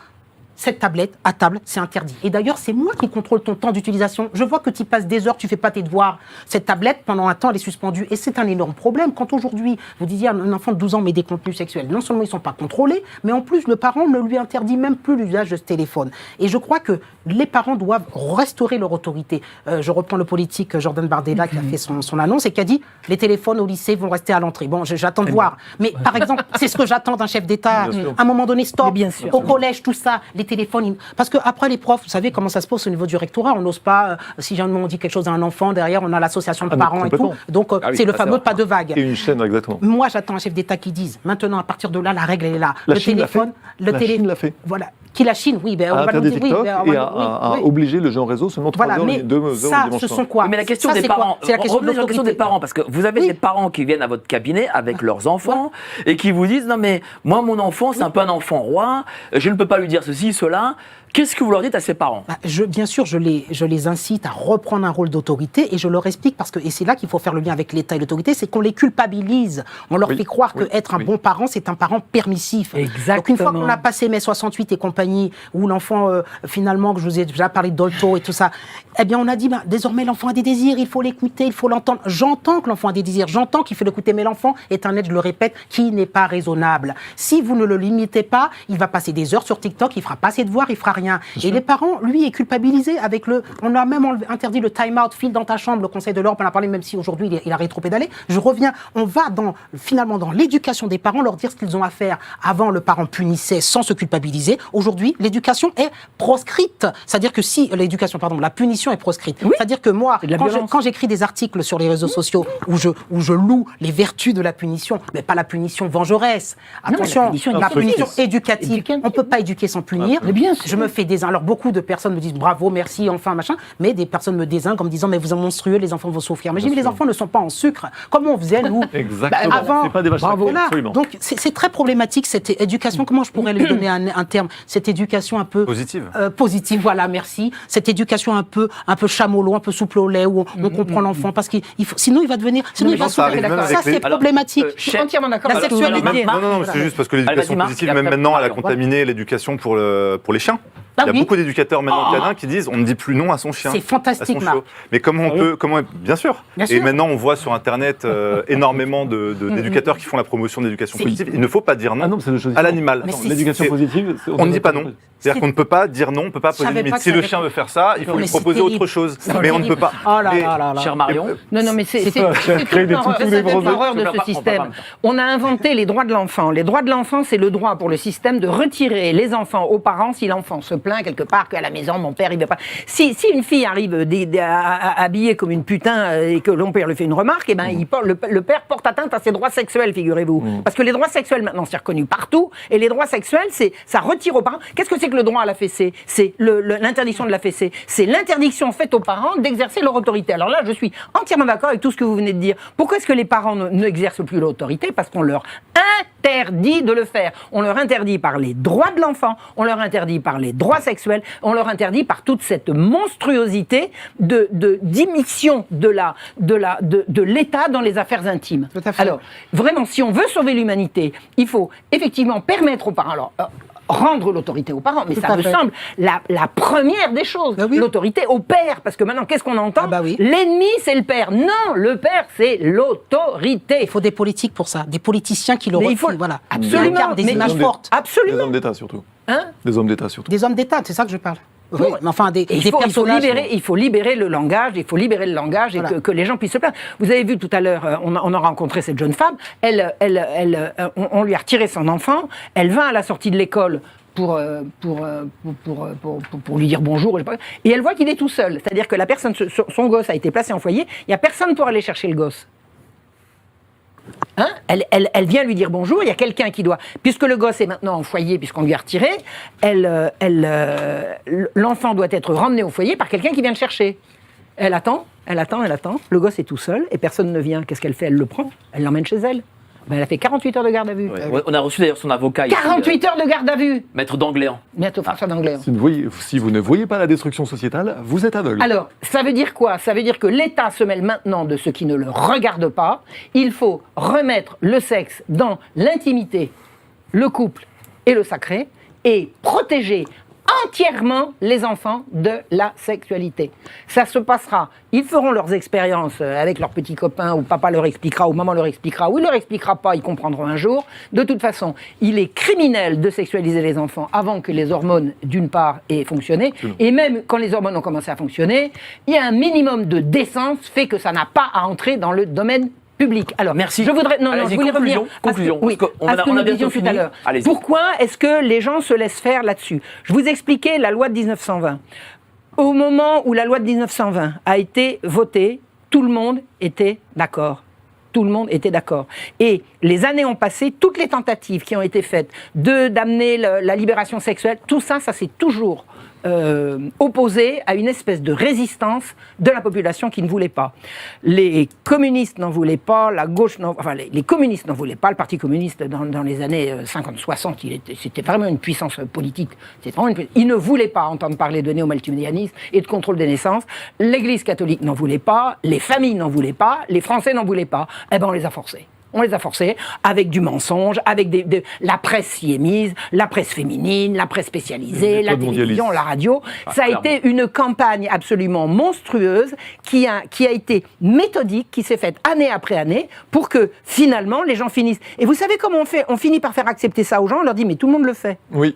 cette tablette à table, c'est interdit. Et d'ailleurs, c'est moi qui contrôle ton temps d'utilisation. Je vois que tu passes des heures, tu fais pas tes devoirs. Cette tablette, pendant un temps, elle est suspendue. Et c'est un énorme problème. Quand aujourd'hui, vous disiez un enfant de 12 ans met des contenus sexuels, non seulement ils sont pas contrôlés, mais en plus, le parent ne lui interdit même plus l'usage de ce téléphone. Et je crois que les parents doivent restaurer leur autorité. Je reprends le politique Jordan Bardella qui a fait son annonce et qui a dit les téléphones au lycée vont rester à l'entrée. Bon, j'attends de voir. Mais par exemple, c'est ce que j'attends d'un chef d'État. À un moment donné, stop. Bien sûr. Au collège, tout ça, les téléphones. Parce qu'après, les profs, vous savez comment ça se passe au niveau du rectorat. On n'ose pas, si jamais on dit quelque chose à un enfant, derrière, on a l'association de parents et tout. complètement. Donc, c'est le fameux pas de vague. Et une chaîne, exactement. Moi, j'attends un chef d'État qui dise maintenant, à partir de là, la règle elle est là. La le Chine l'a téléphone, fait. La Chine l'a fait. Voilà. Qui la Chine, oui. Ben, on À va nous interdire dire, oui, TikTok ben, on et va- à oui. obliger le jeu en réseau seulement 3 Voilà, heures, mais 2 heures le ça, dimanche ce soir. sont quoi? Mais la question Ça, des c'est quoi parents, C'est la question de revenez sur la question des l'autorité. parents, parce que vous avez Oui. des parents qui viennent à votre cabinet avec leurs enfants et qui vous disent non mais moi mon enfant c'est un peu un enfant roi, je ne peux pas lui dire ceci, cela. Qu'est-ce que vous leur dites à ces parents? Bien sûr, je les incite à reprendre un rôle d'autorité et je leur explique parce que, et c'est là qu'il faut faire le lien avec l'État et l'autorité, c'est qu'on les culpabilise. On leur Oui, fait croire oui, qu'être un oui. bon parent, c'est un parent permissif. Exactement. Donc une fois qu'on a passé mai 68 et compagnie, où l'enfant, finalement, que je vous ai déjà parlé de Dolto et tout ça, eh bien on a dit, désormais l'enfant a des désirs, il faut l'écouter, il faut l'entendre. J'entends que l'enfant a des désirs, j'entends qu'il faut l'écouter, mais l'enfant est un être, je le répète, qui n'est pas raisonnable. Si vous ne le limitez pas, il va passer des heures sur TikTok, il fera pas ses devoirs, il fera rien. Et les parents, lui, est culpabilisé avec on a même interdit le time-out, file dans ta chambre, le Conseil de l'Europe en a parlé, même si aujourd'hui il a rétropédalé. Je reviens, on va finalement dans l'éducation des parents, leur dire ce qu'ils ont à faire. Avant, le parent punissait sans se culpabiliser. Aujourd'hui, l'éducation est proscrite. C'est-à-dire que la punition est proscrite. C'est-à-dire que moi, C'est de la violence. quand j'écris des articles sur les réseaux sociaux où je loue les vertus de la punition, mais pas la punition vengeresse. Attention, la punition la punition éducative. éducative. Éducative. On ne peut pas éduquer sans punir. Mais bien sûr. Je me fais alors beaucoup de personnes me disent bravo, merci, enfin, machin, mais des personnes me désinguent en me disant mais vous êtes monstrueux, les enfants vont souffrir. Mais j'ai dit mais les enfants ne sont pas en sucre. Comment on faisait, nous? Exactement. Avant, C'est pas des vaches à voilà. absolument. Donc c'est très problématique cette éducation. Comment je pourrais lui donner un terme? Cette éducation un peu Positive. positive, voilà, merci. Cette éducation un peu chamallow, un peu souple au lait, où on comprend l'enfant, parce sinon il va devenir, sinon il va ça souffrir. arrive même Ça avec les- c'est problématique. Je suis entièrement d'accord La avec vous. sexualité. Non, c'est juste parce que l'éducation Marc, positive, et même après, maintenant, elle a Marion. contaminé l'éducation pour les chiens. Ah Il y a oui. beaucoup d'éducateurs maintenant canins qui disent on ne dit plus non à son chien. C'est fantastique, à son Marc. chiot. Mais bien sûr. Bien Et sûr. maintenant, on voit sur Internet énormément d'éducateurs qui font la promotion d'éducation positive. Il ne faut pas dire non, Ah non, c'est le chose. à l'animal. Mais c'est- L'éducation c'est- positive, On ne dit pas non. C'est-à-dire qu'on ne peut pas dire non, on ne peut pas Je poser savais une limite. pas que Si ça le avait- chien veut faire ça, il faut Mais lui c'est proposer terrible. autre chose. C'est Mais on ne terrible. peut pas. Oh là Mais- là là là. Cher Marion, Non, mais c'est quoi, créer des toute toutous, des bronzés. l'horreur de On peut ce pas système. parler. On a inventé les droits de l'enfant. Les droits de l'enfant, c'est le droit pour le système de retirer les enfants aux parents si l'enfant se plaint quelque part qu'à la maison, mon père, il ne veut pas. Si une fille arrive habillée comme une putain et que l'on père lui fait une remarque, eh ben, le père porte atteinte à ses droits sexuels, figurez-vous. Parce que les droits sexuels, maintenant, c'est reconnu partout. Et les droits sexuels, ça retire aux parents. Qu'est-ce que c'est que le droit à la fessée? C'est l'interdiction de la fessée. C'est l'interdiction faite aux parents d'exercer leur autorité. Alors là, je suis entièrement d'accord avec tout ce que vous venez de dire. Pourquoi est-ce que les parents n'exercent plus l'autorité? Parce qu'on leur interdit de le faire. On leur interdit par les droits de l'enfant, on leur interdit par les droits sexuels, on leur interdit par toute cette monstruosité d'immiscion de l'État dans les affaires intimes. Tout à fait. Alors, vraiment, si on veut sauver l'humanité, il faut effectivement permettre aux parents... Alors, rendre l'autorité aux parents, mais Tout ça à me fait. semble la première des choses. Ben oui. L'autorité au père, parce que maintenant, qu'est-ce qu'on entend? Ah bah oui. L'ennemi, c'est le père. Non, le père, c'est l'autorité. Il faut des politiques pour ça, des politiciens qui le Mais il faut- voilà. absolument, Qui incarnent des mais- images Des- fortes. Des Absolument. hommes d'État surtout. Hein? Des hommes d'État surtout. Des hommes d'État, c'est ça que je parle. Oui, mais enfin, des Il faut personnages. libérer le langage, et Voilà. que les gens puissent se plaindre. Vous avez vu tout à l'heure, on a rencontré cette jeune femme, on lui a retiré son enfant, elle va à la sortie de l'école pour lui dire bonjour, je sais pas, et elle voit qu'il est tout seul. C'est-à-dire que la personne, son gosse a été placé en foyer, il n'y a personne pour aller chercher le gosse. Hein? Elle vient lui dire bonjour, il y a quelqu'un qui doit... Puisque le gosse est maintenant en foyer, puisqu'on lui a retiré, l'enfant doit être ramené au foyer par quelqu'un qui vient le chercher. Elle attend, le gosse est tout seul, et personne ne vient. Qu'est-ce qu'elle fait? Elle le prend, elle l'emmène chez elle. Ben, elle a fait 48 heures de garde à vue. on a reçu d'ailleurs son avocat ici, 48 heures de garde à vue. Maître D'Angléan. Maître François d'Angléan. Si vous ne voyez pas la destruction sociétale, vous êtes aveugle. Alors, ça veut dire quoi? Ça veut dire que l'État se mêle maintenant de ce qui ne le regarde pas. Il faut remettre le sexe dans l'intimité, le couple et le sacré, et protéger entièrement les enfants de la sexualité. Ça se passera, ils feront leurs expériences avec leurs petits copains, où papa leur expliquera, ou maman leur expliquera, ou il leur expliquera pas, ils comprendront un jour. De toute façon, il est criminel de sexualiser les enfants avant que les hormones, d'une part, aient fonctionné, et même quand les hormones ont commencé à fonctionner, il y a un minimum de décence fait que ça n'a pas à entrer dans le domaine public. Alors, merci. Je voudrais, non, Allez-y, je voulais conclusion, revenir conclusion, à ce que, parce qu'on à ce que on a nous bientôt disions tout fini. à l'heure. Allez-y. Pourquoi est-ce que les gens se laissent faire là-dessus? Je vous expliquais la loi de 1920. Au moment où la loi de 1920 a été votée, tout le monde était d'accord. Tout le monde était d'accord. Et les années ont passé, toutes les tentatives qui ont été faites d'amener la libération sexuelle, tout ça, ça s'est toujours opposé à une espèce de résistance de la population qui ne voulait pas. Les communistes n'en voulaient pas, la gauche enfin les communistes n'en voulaient pas, le Parti communiste dans les années 50-60, c'était vraiment une puissance politique. Il ne voulait pas entendre parler de néo-multimédianisme et de contrôle des naissances. L'Église catholique n'en voulait pas, les familles n'en voulaient pas, les Français n'en voulaient pas. Eh ben on les a forcés. On les a forcés avec du mensonge, avec la presse s'y est mise, la presse féminine, la presse spécialisée, la télévision, la radio. Ça a été une campagne absolument monstrueuse qui a été méthodique, qui s'est faite année après année pour que finalement les gens finissent. Et vous savez comment on fait? On finit par faire accepter ça aux gens, on leur dit mais tout le monde le fait. Oui.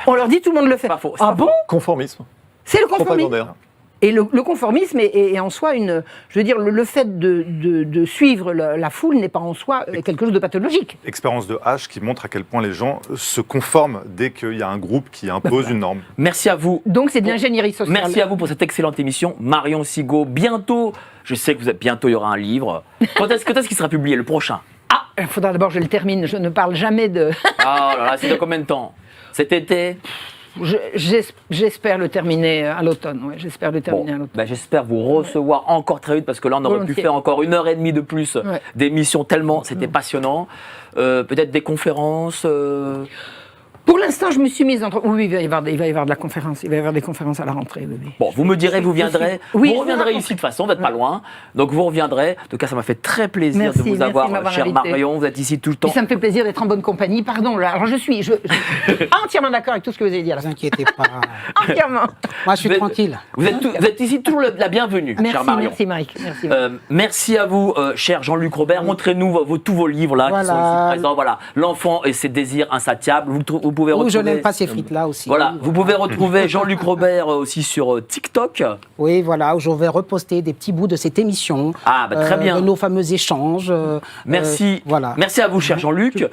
On leur dit tout le monde le fait. Pas faux, c'est Ah pas bon? Conformisme. C'est le conformisme. Propagandaire. Et le conformisme est en soi je veux dire, le fait de suivre la foule n'est pas en soi quelque chose de pathologique. Expérience de H qui montre à quel point les gens se conforment dès qu'il y a un groupe qui impose une norme. Merci à vous. Donc c'est de l'ingénierie sociale. Merci à vous pour cette excellente émission. Marion Sigaud, bientôt, je sais que bientôt il y aura un livre. Quand est-ce qu'il sera publié, le prochain? Ah, il faudra d'abord que je le termine, je ne parle jamais de... Ah là là, c'est dans combien de temps? Cet été? J'espère le terminer à l'automne. Ouais, j'espère le terminer à l'automne. J'espère vous recevoir encore très vite parce que là on aurait pu faire encore 1h30 de plus d'émission tellement c'était passionnant. Peut-être des conférences. Pour l'instant, je me suis mise entre... Oui, il va y avoir de la conférence. Il va y avoir des conférences à la rentrée. Oui. Bon, vous me direz, vous viendrez. Oui, vous reviendrez ici de toute façon, vous n'êtes pas loin. Donc vous reviendrez. En tout cas, ça m'a fait très plaisir de vous avoir, chère Marion. Vous êtes ici tout le temps. Et ça me fait plaisir d'être en bonne compagnie. Pardon, alors je suis entièrement d'accord avec tout ce que vous avez dit. Ne vous inquiétez pas. Entièrement. Moi, je suis tranquille. Vous êtes ici toujours la bienvenue, chère Marion. Merci, Mike. Merci. Merci à vous, cher Jean-Luc Robert. Montrez-nous tous vos livres là, qui sont ici présents. Voilà, L'enfant et ses désirs insatiables. Vous pouvez retrouver... Je n'aime pas ces frites-là aussi. Voilà, vous pouvez retrouver Jean-Luc Robert aussi sur TikTok. Oui, voilà, où je vais reposter des petits bouts de cette émission. Ah, très bien. De nos fameux échanges. Merci. Voilà. Merci à vous, cher Jean-Luc.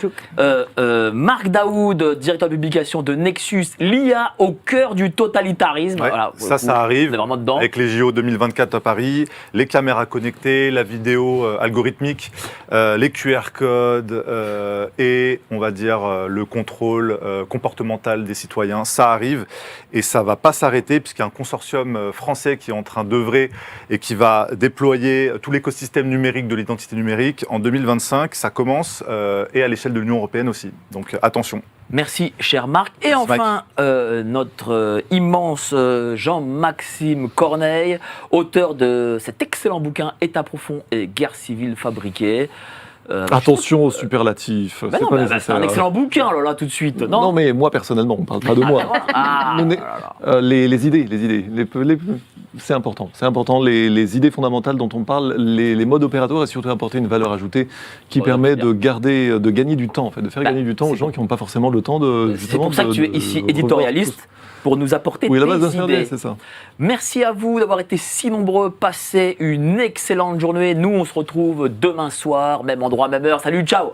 Marc Daoud, directeur de publication de Nexus, l'IA au cœur du totalitarisme. Ouais, voilà, ça arrive. On est vraiment dedans. Avec les JO 2024 à Paris, les caméras connectées, la vidéo algorithmique, les QR codes et, on va dire, le contrôle comportemental des citoyens, ça arrive et ça ne va pas s'arrêter puisqu'il y a un consortium français qui est en train d'œuvrer et qui va déployer tout l'écosystème numérique de l'identité numérique en 2025. Ça commence et à l'échelle de l'Union européenne aussi. Donc attention. Merci, cher Marc. Et Merci, enfin, notre immense Jean-Maxime Corneille, auteur de cet excellent bouquin État profond et guerre civile fabriquée. Attention aux superlatifs, c'est pas nécessaire. C'est un excellent bouquin, là, tout de suite. Non, mais moi personnellement, on ne parle pas de moi. Les idées, c'est important. C'est important, les idées fondamentales dont on parle, les modes opératoires et surtout apporter une valeur ajoutée qui permet de gagner du temps, en fait, de faire gagner du temps aux gens qui n'ont pas forcément le temps de... C'est pour ça que tu es ici éditorialiste, pour nous apporter la base tes idées. c'est ça. Merci à vous d'avoir été si nombreux, passez une excellente journée. Nous, on se retrouve demain soir, même endroit, même heure. Salut, ciao!